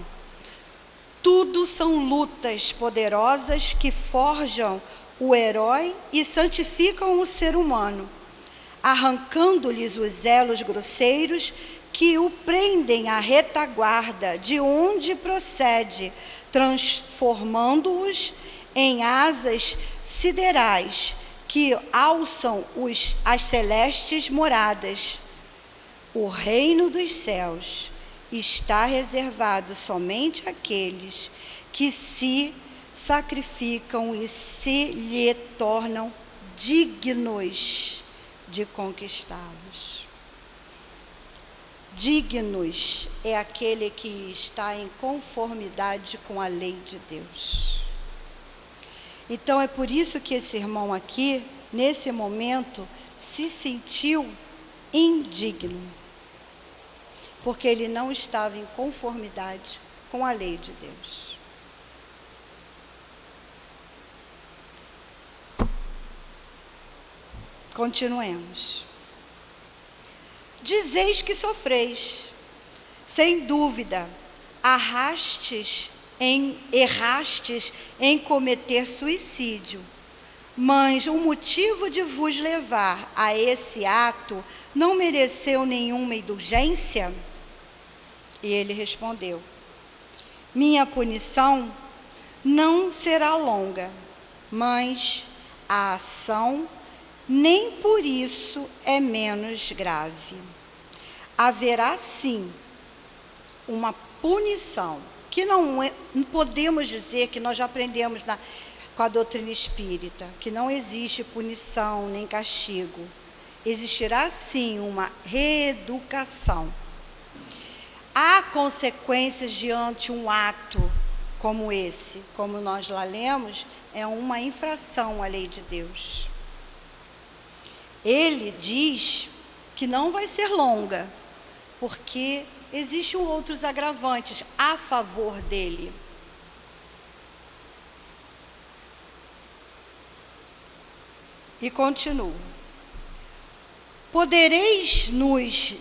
Tudo são lutas poderosas que forjam o herói e santificam o ser humano, arrancando-lhes os elos grosseiros que o prendem à retaguarda de onde procede, transformando-os em asas siderais que alçam as celestes moradas. O reino dos céus está reservado somente àqueles que se sacrificam e se lhe tornam dignos de conquistá-los. Dignos é aquele que está em conformidade com a lei de Deus. Então é por isso que esse irmão aqui, nesse momento, se sentiu indigno, porque ele não estava em conformidade com a lei de Deus. Continuemos. Dizeis que sofreis, sem dúvida, errastes em cometer suicídio, mas o motivo de vos levar a esse ato não mereceu nenhuma indulgência? E ele respondeu: minha punição não será longa, mas a ação nem por isso é menos grave. Haverá sim uma punição, que não podemos dizer que nós já aprendemos com a doutrina espírita, que não existe punição nem castigo. Existirá sim uma reeducação. Há consequências diante um ato como esse, como nós lá lemos, é uma infração à lei de Deus. Ele diz que não vai ser longa, porque existem outros agravantes a favor dele. E continua. Podereis nos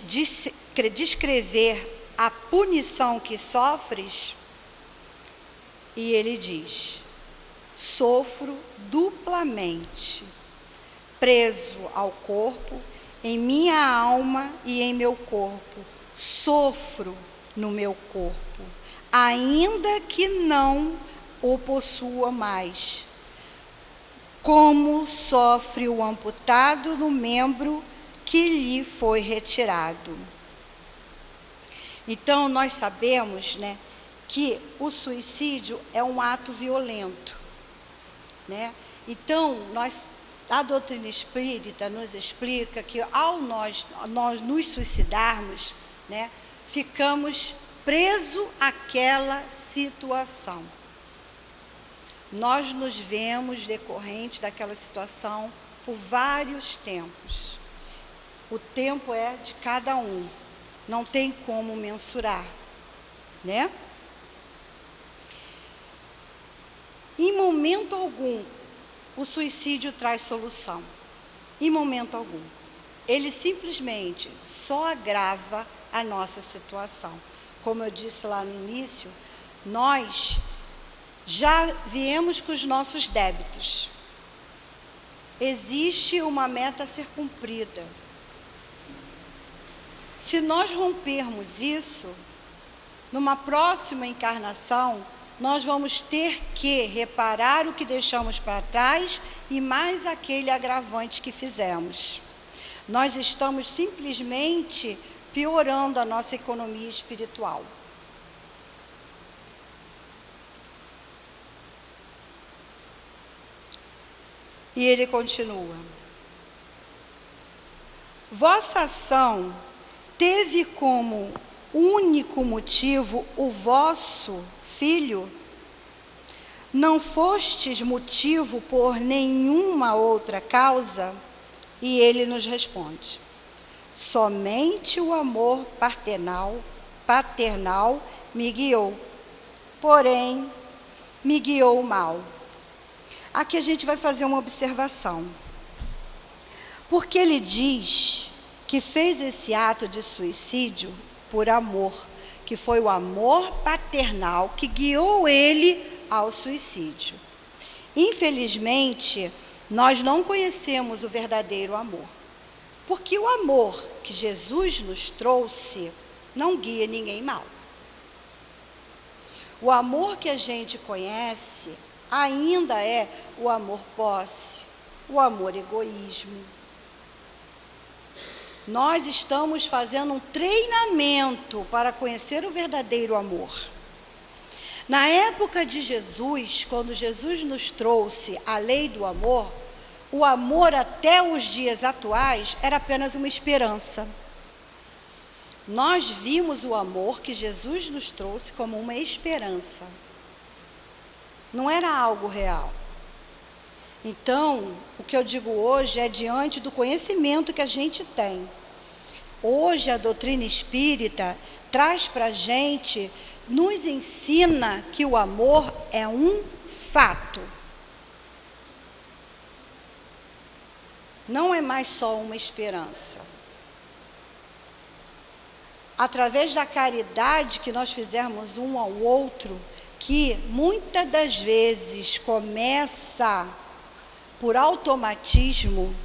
descrever a punição que sofres? E ele diz: sofro duplamente, preso ao corpo, em minha alma e em meu corpo. Sofro no meu corpo, ainda que não o possua mais, como sofre o amputado no membro que lhe foi retirado. Então, nós sabemos, né, que o suicídio é um ato violento, né? Então, a doutrina espírita nos explica que ao nós nos suicidarmos, né, ficamos presos àquela situação. Nós nos vemos decorrente daquela situação por vários tempos. O tempo é de cada um, não tem como mensurar, né? Em momento algum, o suicídio traz solução. Em momento algum. Ele simplesmente só agrava a nossa situação. Como eu disse lá no início, nós já viemos com os nossos débitos. Existe uma meta a ser cumprida. Se nós rompermos isso, numa próxima encarnação, nós vamos ter que reparar o que deixamos para trás e mais aquele agravante que fizemos. Nós estamos simplesmente piorando a nossa economia espiritual. E ele continua: vossa ação teve como único motivo o vosso filho? Não fostes motivo por nenhuma outra causa? E ele nos responde: Somente o amor paternal me guiou, porém me guiou mal. Aqui a gente vai fazer uma observação. Porque ele diz que fez esse ato de suicídio por amor, que foi o amor paternal que guiou ele ao suicídio. Infelizmente, nós não conhecemos o verdadeiro amor. Porque o amor que Jesus nos trouxe não guia ninguém mal. O amor que a gente conhece ainda é o amor posse, o amor egoísmo. Nós estamos fazendo um treinamento para conhecer o verdadeiro amor. Na época de Jesus, quando Jesus nos trouxe a lei do amor, o amor até os dias atuais era apenas uma esperança. Nós vimos o amor que Jesus nos trouxe como uma esperança. Não era algo real. Então, o que eu digo hoje é diante do conhecimento que a gente tem. Hoje a doutrina espírita traz para a gente, nos ensina que o amor é um fato. Não é mais só uma esperança. Através da caridade que nós fizermos um ao outro, que muitas das vezes começa por automatismo,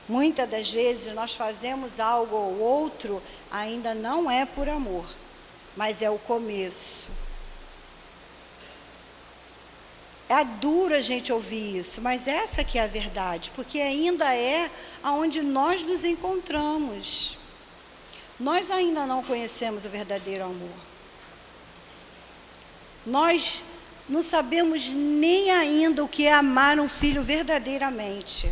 muitas das vezes nós fazemos algo ao outro, ainda não é por amor, mas é o começo. É duro a gente ouvir isso, mas essa que é a verdade, porque ainda é aonde nós nos encontramos. Nós ainda não conhecemos o verdadeiro amor. Nós não sabemos nem ainda o que é amar um filho verdadeiramente.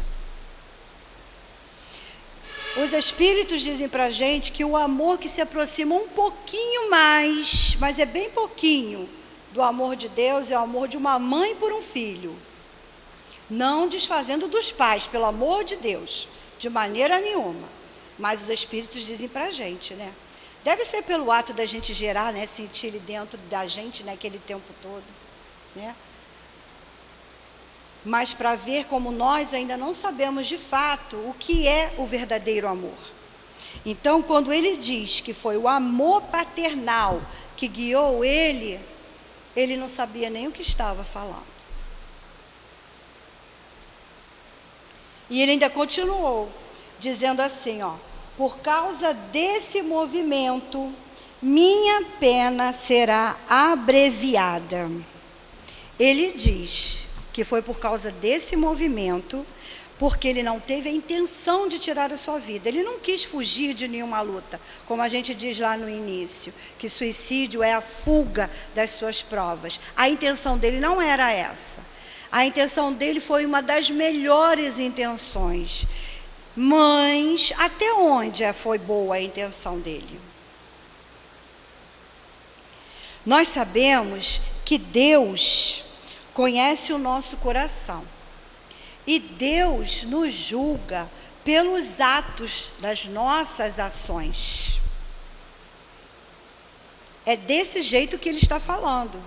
Os espíritos dizem para a gente que o amor que se aproxima um pouquinho mais, mas é bem pouquinho, do amor de Deus é o amor de uma mãe por um filho. Não desfazendo dos pais, pelo amor de Deus, de maneira nenhuma. Mas os espíritos dizem para a gente, né? Deve ser pelo ato da gente gerar, né? Sentir ele dentro da gente naquele tempo todo, né? Mas para ver como nós ainda não sabemos de fato o que é o verdadeiro amor. Então, quando ele diz que foi o amor paternal que guiou ele, ele não sabia nem o que estava falando. E ele ainda continuou, dizendo assim, ó: por causa desse movimento, minha pena será abreviada. Ele diz que foi por causa desse movimento, porque ele não teve a intenção de tirar a sua vida. Ele não quis fugir de nenhuma luta, como a gente diz lá no início, que suicídio é a fuga das suas provas. A intenção dele não era essa. A intenção dele foi uma das melhores intenções. Mas até onde foi boa a intenção dele? Nós sabemos que Deus conhece o nosso coração. E Deus nos julga pelos atos das nossas ações. É desse jeito que ele está falando.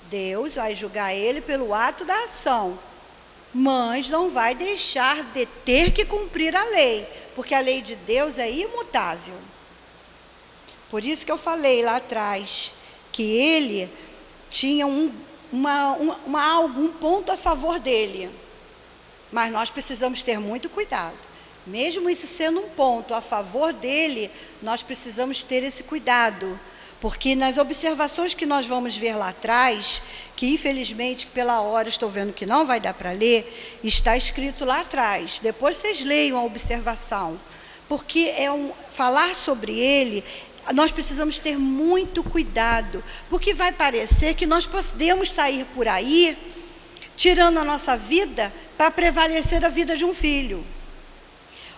Deus vai julgar ele pelo ato da ação, mas não vai deixar de ter que cumprir a lei, porque a lei de Deus é imutável. Por isso que eu falei lá atrás, que ele tinha um ponto a favor dele. Mas nós precisamos ter muito cuidado. Mesmo isso sendo um ponto a favor dele, nós precisamos ter esse cuidado. Porque nas observações que nós vamos ver lá atrás, que infelizmente pela hora estou vendo que não vai dar para ler, está escrito lá atrás. Depois vocês leiam a observação. Porque falar sobre ele, nós precisamos ter muito cuidado. Porque vai parecer que nós podemos sair por aí, tirando a nossa vida para prevalecer a vida de um filho.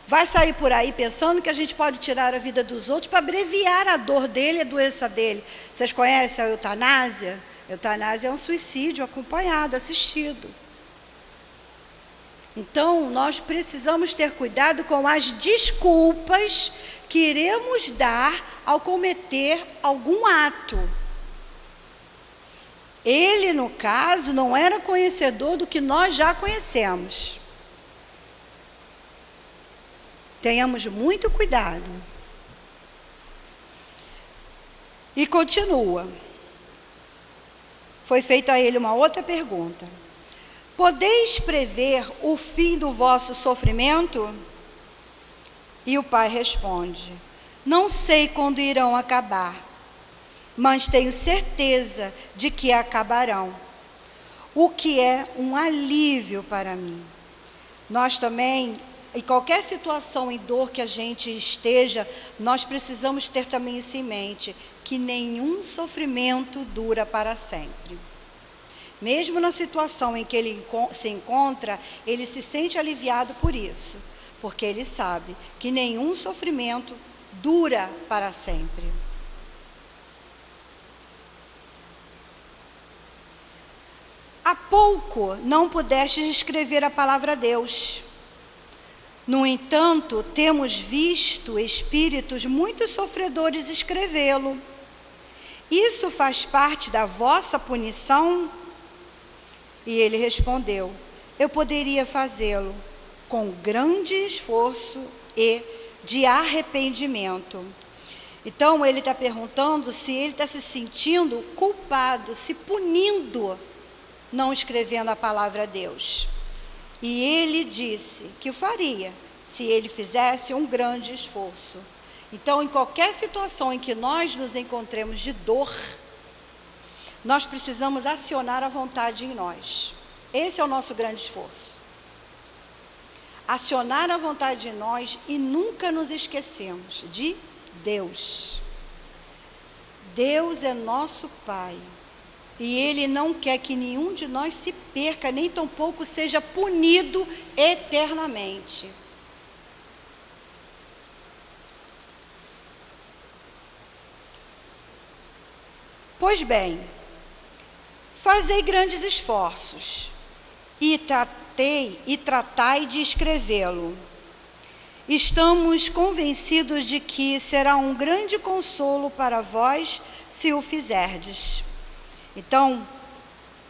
Vai sair por aí pensando que a gente pode tirar a vida dos outros para abreviar a dor dele, a doença dele. Vocês conhecem a eutanásia? A eutanásia é um suicídio acompanhado, assistido. Então, nós precisamos ter cuidado com as desculpas que iremos dar ao cometer algum ato. Ele, no caso, não era conhecedor do que nós já conhecemos. Tenhamos muito cuidado. E continua. Foi feita a ele uma outra pergunta. Podeis prever o fim do vosso sofrimento? E o pai responde: não sei quando irão acabar, mas tenho certeza de que acabarão, o que é um alívio para mim. Nós também, em qualquer situação e dor que a gente esteja, nós precisamos ter também isso em mente, que nenhum sofrimento dura para sempre. Mesmo na situação em que ele se encontra, ele se sente aliviado por isso, porque ele sabe que nenhum sofrimento dura para sempre. Há pouco não pudestes escrever a palavra a Deus. No entanto, temos visto espíritos muito sofredores escrevê-lo. Isso faz parte da vossa punição? E ele respondeu: eu poderia fazê-lo com grande esforço e de arrependimento. Então, ele está perguntando se ele está se sentindo culpado, se punindo, não escrevendo a palavra a Deus. E ele disse que o faria, se ele fizesse um grande esforço. Então, em qualquer situação em que nós nos encontremos de dor, nós precisamos acionar a vontade em nós. Esse é o nosso grande esforço. Acionar a vontade em nós e nunca nos esquecemos de Deus. Deus é nosso Pai. E Ele não quer que nenhum de nós se perca, nem tampouco seja punido eternamente. Pois bem, fazei grandes esforços e tratai de escrevê-lo. Estamos convencidos de que será um grande consolo para vós se o fizerdes. Então,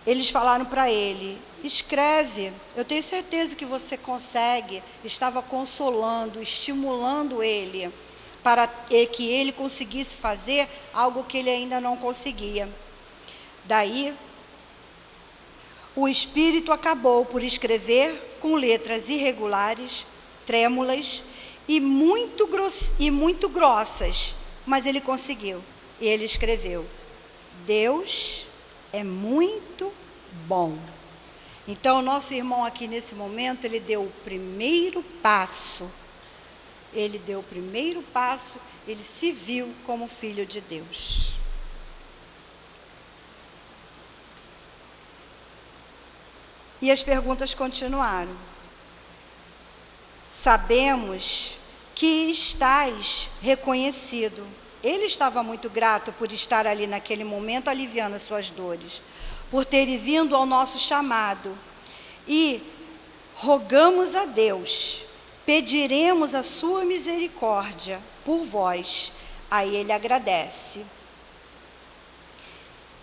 eles falaram para ele: escreve, eu tenho certeza que você consegue. Estava consolando, estimulando ele, para que ele conseguisse fazer algo que ele ainda não conseguia. Daí, o espírito acabou por escrever com letras irregulares, trêmulas e muito grossas, mas ele conseguiu. E ele escreveu: Deus é muito bom. Então, o nosso irmão aqui nesse momento, ele deu o primeiro passo. Ele deu o primeiro passo, ele se viu como filho de Deus. E as perguntas continuaram. Sabemos que estás reconhecido. Ele estava muito grato por estar ali naquele momento, aliviando as suas dores, por ter vindo ao nosso chamado. E rogamos a Deus, pediremos a sua misericórdia por vós. Aí ele agradece.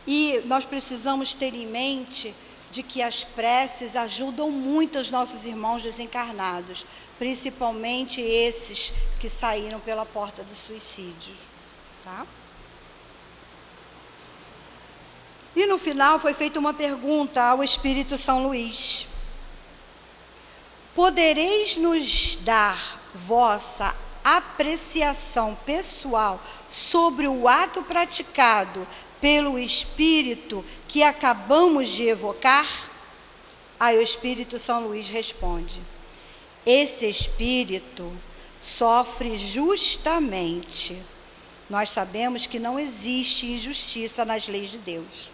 E nós precisamos ter em mente de que as preces ajudam muito os nossos irmãos desencarnados, principalmente esses que saíram pela porta do suicídio. Tá? E no final foi feita uma pergunta ao Espírito São Luís: podereis nos dar vossa apreciação pessoal sobre o ato praticado pelo Espírito que acabamos de evocar? Aí o Espírito São Luís responde: esse Espírito sofre justamente. Nós sabemos que não existe injustiça nas leis de Deus,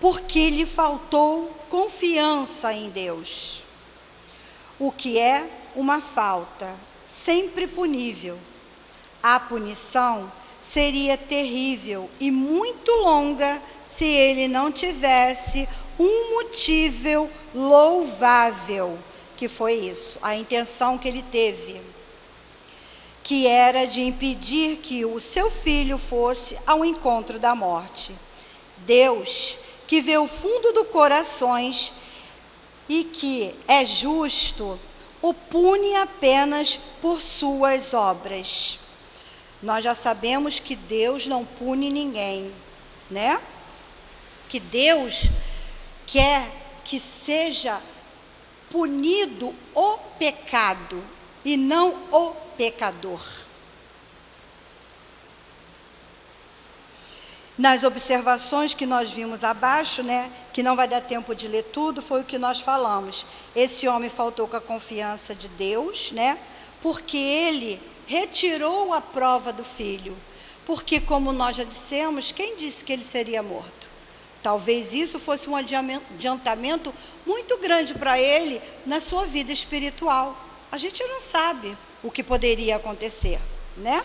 porque lhe faltou confiança em Deus, o que é uma falta sempre punível. A punição seria terrível e muito longa se ele não tivesse um motivo louvável que foi isso, a intenção que ele teve, que era de impedir que o seu filho fosse ao encontro da morte. Deus, que vê o fundo dos corações e que é justo, o pune apenas por suas obras. Nós já sabemos que Deus não pune ninguém, né? Que Deus quer que seja punido o pecado e não o pecador. Nas observações que nós vimos abaixo, né, que não vai dar tempo de ler tudo, foi o que nós falamos. Esse homem faltou com a confiança de Deus, né, porque ele retirou a prova do filho. Porque, como nós já dissemos, quem disse que ele seria morto? Talvez isso fosse um adiantamento muito grande para ele na sua vida espiritual. A gente não sabe o que poderia acontecer, né?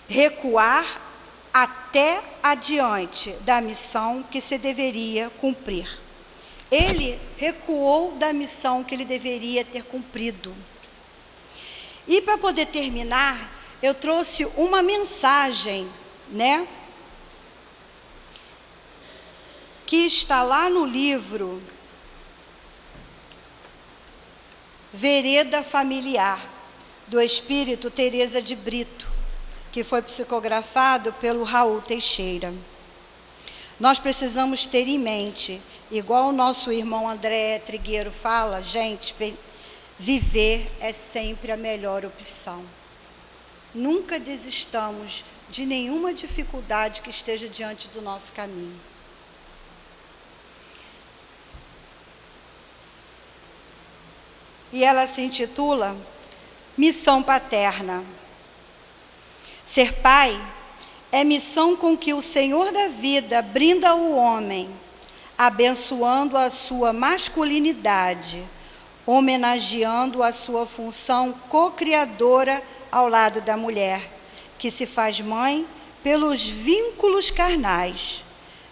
Recuar até adiante da missão que se deveria cumprir. Ele recuou da missão que ele deveria ter cumprido. E para poder terminar, eu trouxe uma mensagem, né? Que está lá no livro Vereda Familiar, do Espírito Teresa de Brito, que foi psicografado pelo Raul Teixeira. Nós precisamos ter em mente, igual o nosso irmão André Trigueiro fala, gente, viver é sempre a melhor opção. Nunca desistamos de nenhuma dificuldade que esteja diante do nosso caminho. E ela se intitula Missão Paterna. Ser pai é missão com que o Senhor da vida brinda ao homem, abençoando a sua masculinidade, homenageando a sua função co-criadora ao lado da mulher, que se faz mãe pelos vínculos carnais.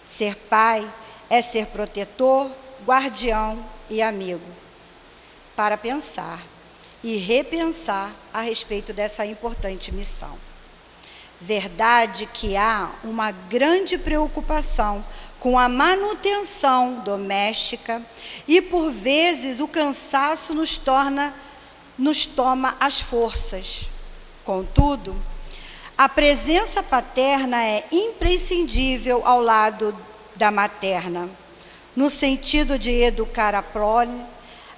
Ser pai é ser protetor, guardião e amigo. Para pensar e repensar a respeito dessa importante missão. Verdade que há uma grande preocupação com a manutenção doméstica e, por vezes, o cansaço nos toma as forças. Contudo, a presença paterna é imprescindível ao lado da materna, no sentido de educar a prole,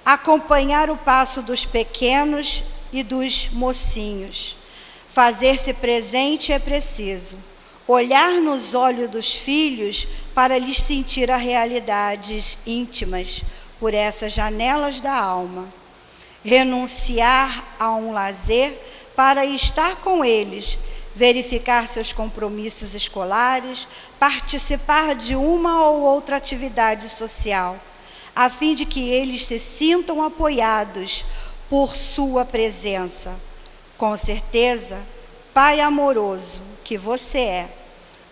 acompanhar o passo dos pequenos e dos mocinhos. Fazer-se presente é preciso. Olhar nos olhos dos filhos para lhes sentir as realidades íntimas por essas janelas da alma. Renunciar a um lazer para estar com eles, verificar seus compromissos escolares, participar de uma ou outra atividade social, a fim de que eles se sintam apoiados por sua presença. Com certeza, pai amoroso que você é,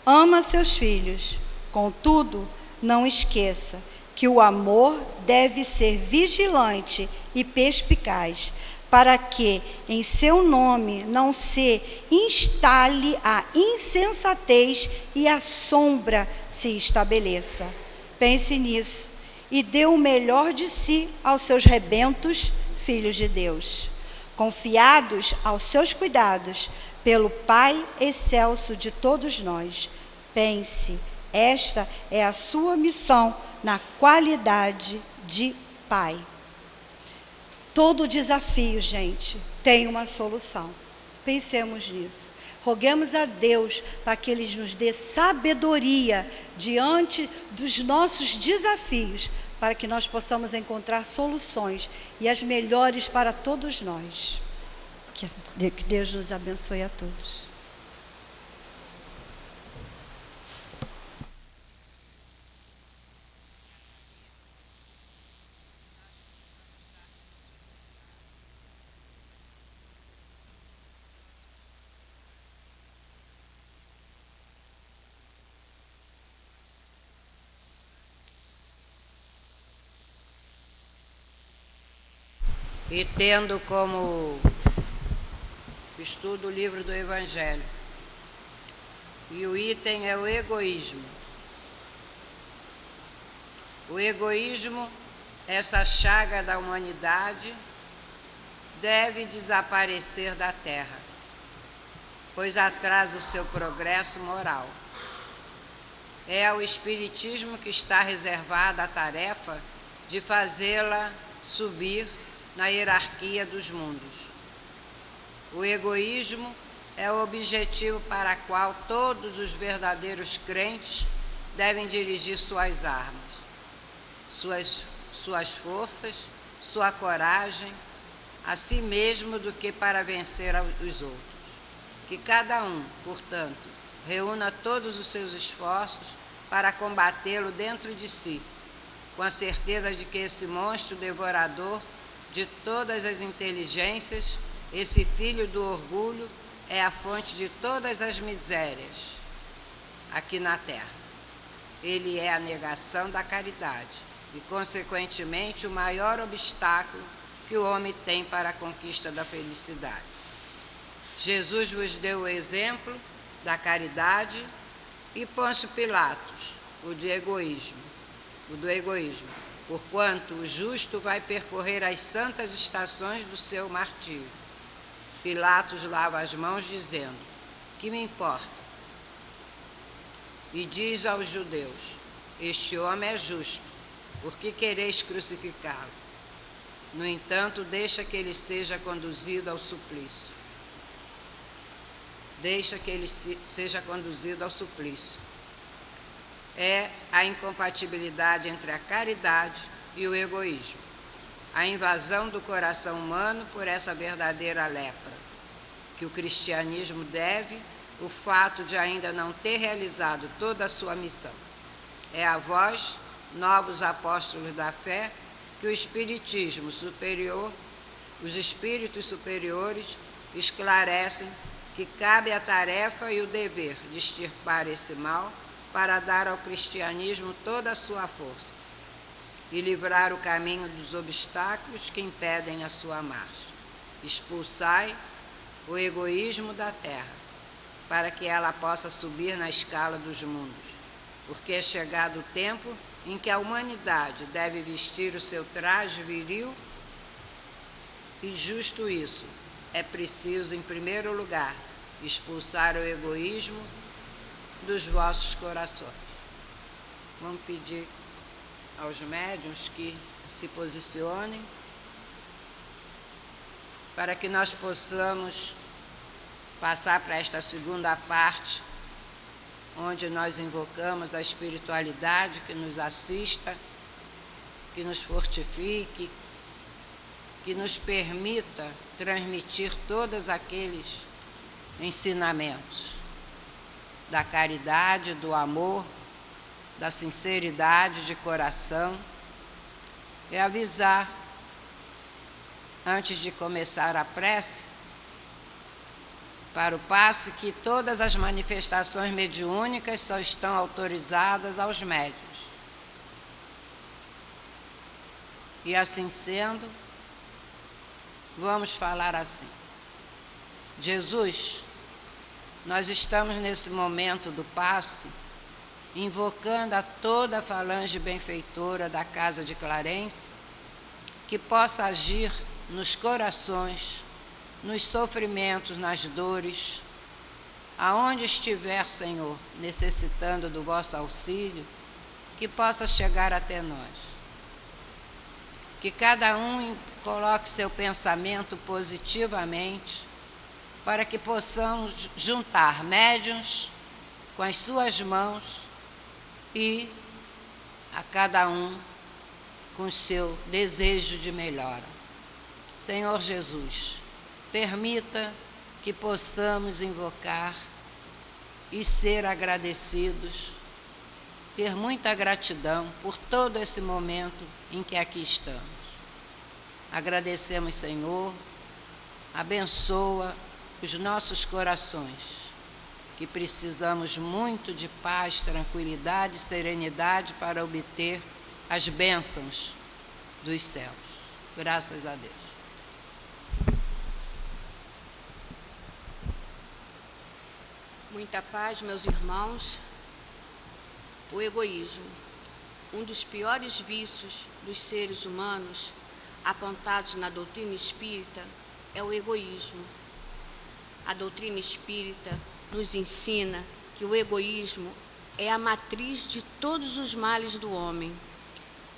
ama seus filhos. Contudo, não esqueça que o amor deve ser vigilante e perspicaz, para que em seu nome não se instale a insensatez e a sombra se estabeleça. Pense nisso e dê o melhor de si aos seus rebentos, filhos de Deus, confiados aos seus cuidados pelo Pai excelso de todos nós. Pense, esta é a sua missão na qualidade de pai. Todo desafio, gente, tem uma solução. Pensemos nisso. Roguemos a Deus para que Ele nos dê sabedoria diante dos nossos desafios, para que nós possamos encontrar soluções e as melhores para todos nós. Que Deus nos abençoe a todos. e tendo como estudo o livro do Evangelho. E o item é o egoísmo. O egoísmo, essa chaga da humanidade, deve desaparecer da terra, pois atrasa o seu progresso moral. É ao Espiritismo que está reservada a tarefa de fazê-la subir na hierarquia dos mundos. O egoísmo é o objetivo para o qual todos os verdadeiros crentes devem dirigir suas armas, suas forças, sua coragem, a si mesmo do que para vencer os outros. Que cada um, portanto, reúna todos os seus esforços para combatê-lo dentro de si, com a certeza de que esse monstro devorador de todas as inteligências, esse filho do orgulho, é a fonte de todas as misérias aqui na terra. Ele é a negação da caridade e, consequentemente, o maior obstáculo que o homem tem para a conquista da felicidade. Jesus vos deu o exemplo da caridade e Pôncio Pilatos, o do egoísmo, porquanto o justo vai percorrer as santas estações do seu martírio. Pilatos lava as mãos, dizendo: que me importa? E diz aos judeus: este homem é justo, por que quereis crucificá-lo? No entanto, deixa que ele seja conduzido ao suplício. Deixa que ele seja conduzido ao suplício. É a incompatibilidade entre a caridade e o egoísmo, a invasão do coração humano por essa verdadeira lepra, que o cristianismo deve o fato de ainda não ter realizado toda a sua missão. É a vós, novos apóstolos da fé, que o Espiritismo superior, os espíritos superiores, esclarecem que cabe a tarefa e o dever de extirpar esse mal para dar ao cristianismo toda a sua força e livrar o caminho dos obstáculos que impedem a sua marcha. Expulsai o egoísmo da terra, para que ela possa subir na escala dos mundos, porque é chegado o tempo em que a humanidade deve vestir o seu traje viril, e justo isso, é preciso, em primeiro lugar, expulsar o egoísmo dos vossos corações. Vamos pedir aos médiuns que se posicionem para que nós possamos passar para esta segunda parte, onde nós invocamos a espiritualidade que nos assista, que nos fortifique, que nos permita transmitir todos aqueles ensinamentos da caridade, do amor, da sinceridade de coração, e avisar, antes de começar a prece, para o passe, que todas as manifestações mediúnicas só estão autorizadas aos médiuns. E assim sendo, vamos falar assim: Jesus, nós estamos nesse momento do passe, invocando a toda a falange benfeitora da Casa de Clarence, que possa agir nos corações, nos sofrimentos, nas dores, aonde estiver, Senhor, necessitando do vosso auxílio, que possa chegar até nós. Que cada um coloque seu pensamento positivamente, para que possamos juntar médiuns com as suas mãos e a cada um com o seu desejo de melhora. Senhor Jesus, permita que possamos invocar e ser agradecidos, ter muita gratidão por todo esse momento em que aqui estamos. Agradecemos, Senhor, abençoa os nossos corações, que precisamos muito de paz, tranquilidade e serenidade para obter as bênçãos dos céus. Graças a Deus. Muita paz, meus irmãos. O egoísmo, um dos piores vícios dos seres humanos apontados na doutrina espírita, é o egoísmo. A doutrina espírita nos ensina que o egoísmo é a matriz de todos os males do homem.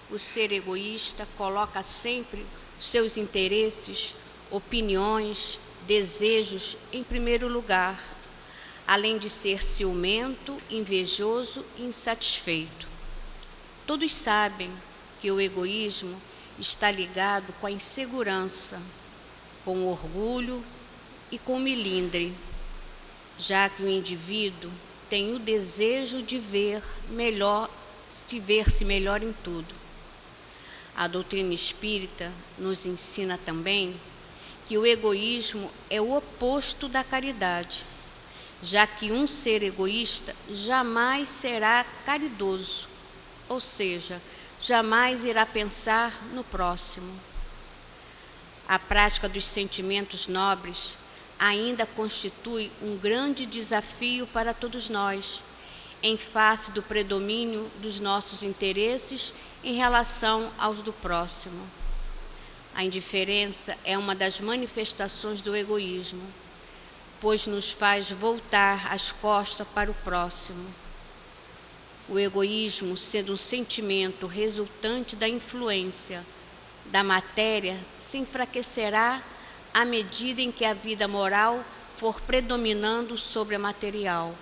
O ser egoísta coloca sempre seus interesses, opiniões, desejos em primeiro lugar, além de ser ciumento, invejoso e insatisfeito. Todos sabem que o egoísmo está ligado com a insegurança, com o orgulho e com o melindre, já que o indivíduo tem o desejo de ver-se melhor em tudo. A doutrina espírita nos ensina também que o egoísmo é o oposto da caridade, já que um ser egoísta jamais será caridoso, ou seja, jamais irá pensar no próximo. A prática dos sentimentos nobres ainda constitui um grande desafio para todos nós, em face do predomínio dos nossos interesses em relação aos do próximo. A indiferença é uma das manifestações do egoísmo, pois nos faz voltar as costas para o próximo. O egoísmo, sendo um sentimento resultante da influência da matéria, se enfraquecerá à medida em que a vida moral for predominando sobre a material.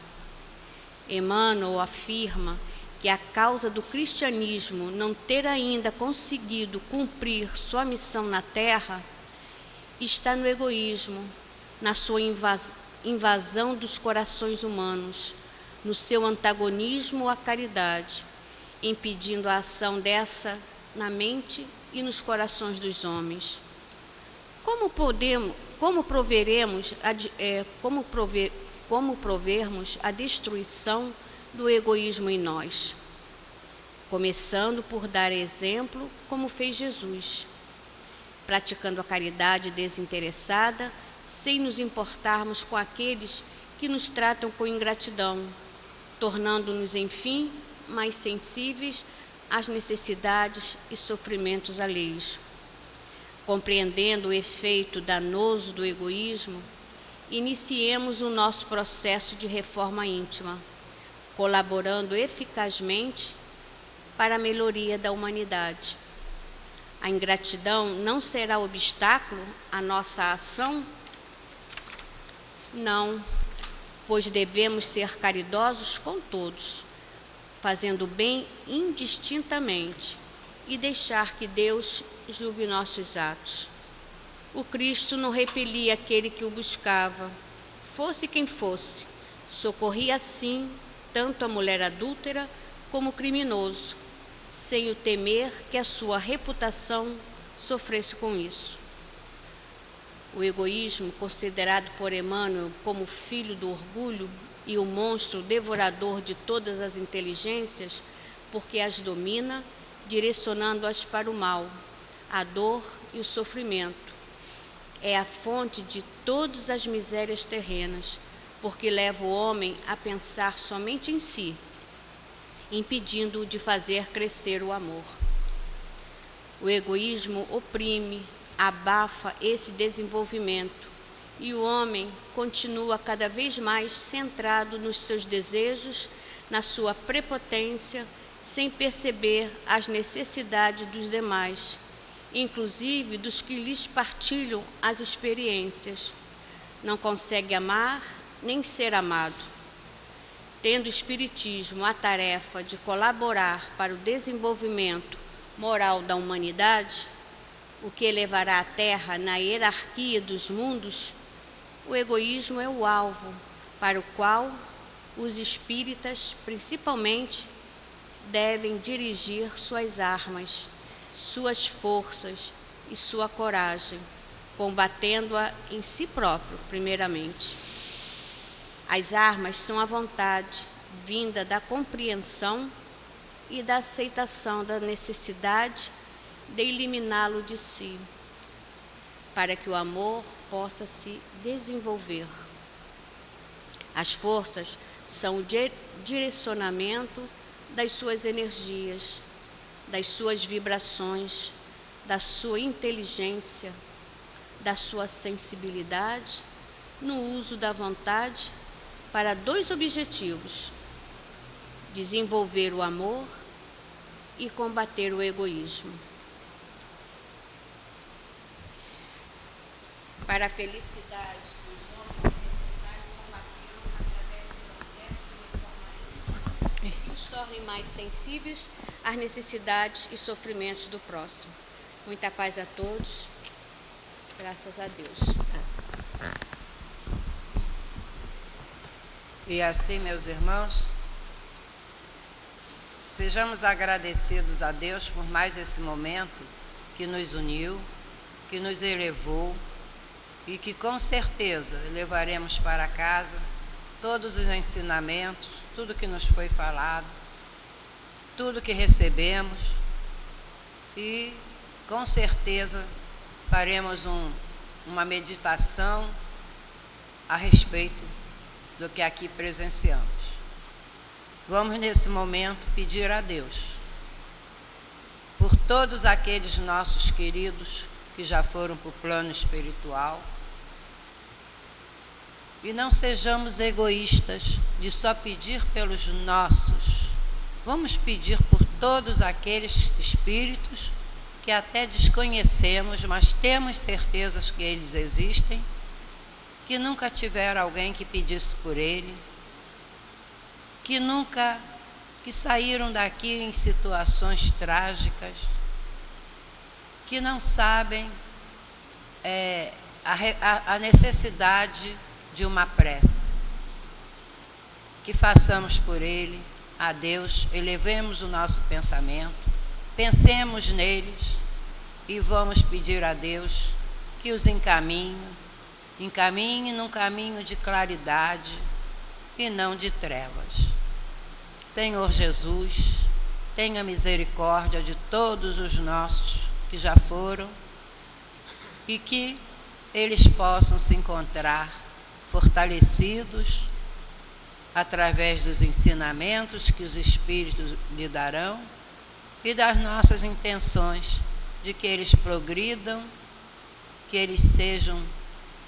Emmanuel afirma que a causa do cristianismo não ter ainda conseguido cumprir sua missão na Terra está no egoísmo, na sua invasão dos corações humanos, no seu antagonismo à caridade, impedindo a ação dessa na mente e nos corações dos homens. Como provermos a destruição do egoísmo em nós? Começando por dar exemplo, como fez Jesus, praticando a caridade desinteressada, sem nos importarmos com aqueles que nos tratam com ingratidão, tornando-nos, enfim, mais sensíveis às necessidades e sofrimentos alheios. Compreendendo o efeito danoso do egoísmo, iniciemos o nosso processo de reforma íntima, colaborando eficazmente para a melhoria da humanidade. A ingratidão não será obstáculo à nossa ação? Não, pois devemos ser caridosos com todos, fazendo o bem indistintamente e deixar que Deus julgue nossos atos. O Cristo não repelia aquele que o buscava, fosse quem fosse, socorria assim tanto a mulher adúltera como o criminoso, sem o temer que a sua reputação sofresse com isso. O egoísmo, considerado por Emmanuel como filho do orgulho e o monstro devorador de todas as inteligências, porque as domina, direcionando-as para o mal, a dor e o sofrimento. É a fonte de todas as misérias terrenas, porque leva o homem a pensar somente em si, impedindo-o de fazer crescer o amor. O egoísmo oprime, abafa esse desenvolvimento e o homem continua cada vez mais centrado nos seus desejos, na sua prepotência, sem perceber as necessidades dos demais, inclusive dos que lhes partilham as experiências. Não consegue amar nem ser amado. Tendo o Espiritismo a tarefa de colaborar para o desenvolvimento moral da humanidade, o que elevará a Terra na hierarquia dos mundos, o egoísmo é o alvo para o qual os espíritas, principalmente, devem dirigir suas armas, suas forças e sua coragem, combatendo-a em si próprio, primeiramente. As armas são a vontade, vinda da compreensão e da aceitação da necessidade de eliminá-lo de si, para que o amor possa se desenvolver. As forças são o direcionamento das suas energias, das suas vibrações, da sua inteligência, da sua sensibilidade, no uso da vontade para 2 objetivos: desenvolver o amor e combater o egoísmo. Para a felicidade dos homens é necessário combatê-lo através do processo de reforma que os tornem mais sensíveis às necessidades e sofrimentos do próximo. Muita paz a todos. Graças a Deus. E assim, meus irmãos, sejamos agradecidos a Deus por mais esse momento que nos uniu, que nos elevou e que com certeza levaremos para casa todos os ensinamentos, tudo que nos foi falado, tudo que recebemos e com certeza faremos uma meditação a respeito do que aqui presenciamos. Vamos nesse momento pedir a Deus por todos aqueles nossos queridos que já foram para o plano espiritual. E não sejamos egoístas de só pedir pelos nossos. Vamos pedir por todos aqueles espíritos que até desconhecemos, mas temos certezas que eles existem, que nunca tiveram alguém que pedisse por ele, que saíram daqui em situações trágicas, que não sabem a necessidade de uma prece. Que façamos por ele, a Deus, elevemos o nosso pensamento, pensemos neles e vamos pedir a Deus que os encaminhe num caminho de claridade e não de trevas. Senhor Jesus, tenha misericórdia de todos os nossos que já foram e que eles possam se encontrar fortalecidos através dos ensinamentos que os Espíritos lhe darão e das nossas intenções de que eles progridam, que eles sejam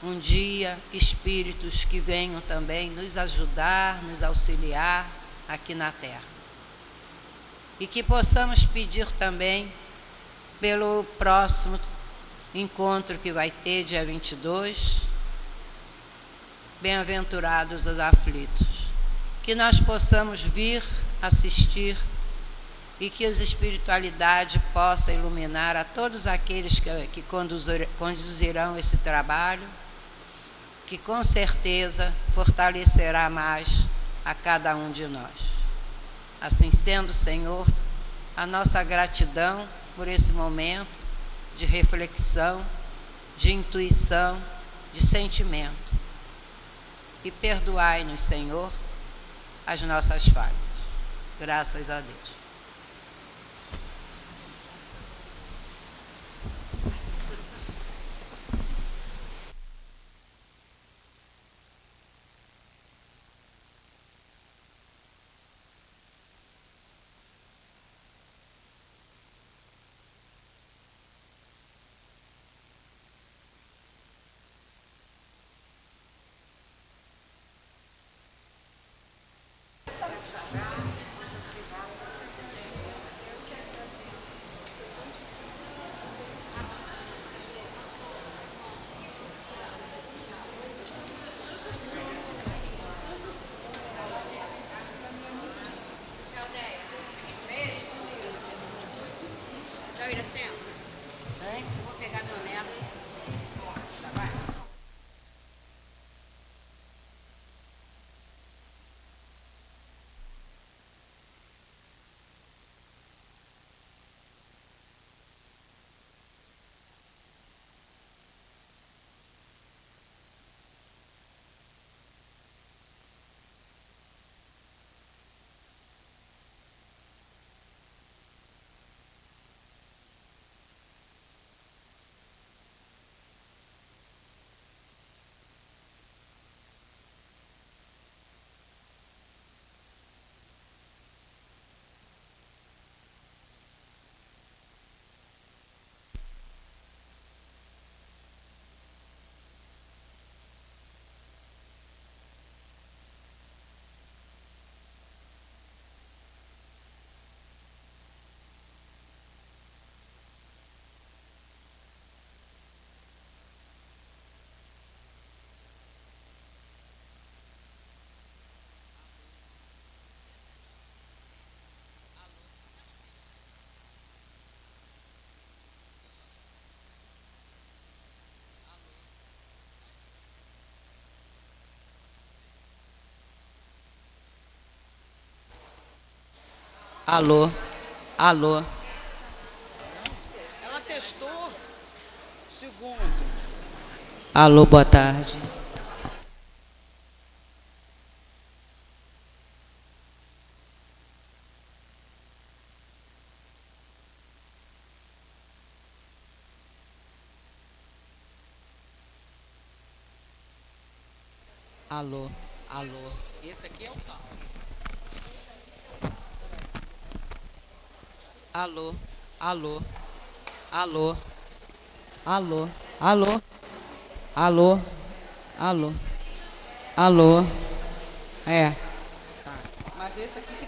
um dia espíritos que venham também nos ajudar, nos auxiliar aqui na Terra. E que possamos pedir também pelo próximo encontro que vai ter, dia 22, bem-aventurados os aflitos, que nós possamos vir assistir e que a espiritualidade possa iluminar a todos aqueles que conduzirão esse trabalho, que com certeza fortalecerá mais a cada um de nós. Assim sendo, Senhor, a nossa gratidão por esse momento de reflexão, de intuição, de sentimento. E perdoai-nos, Senhor, as nossas falhas. Graças a Deus. Tchau, Iracema. Eu vou pegar meu neto. Alô? Alô? Ela testou. Segundo. Alô, boa tarde. Alô, alô. Esse aqui é o tal. Alô, alô, alô, alô, alô, alô, alô, alô. É. Tá. Mas esse aqui que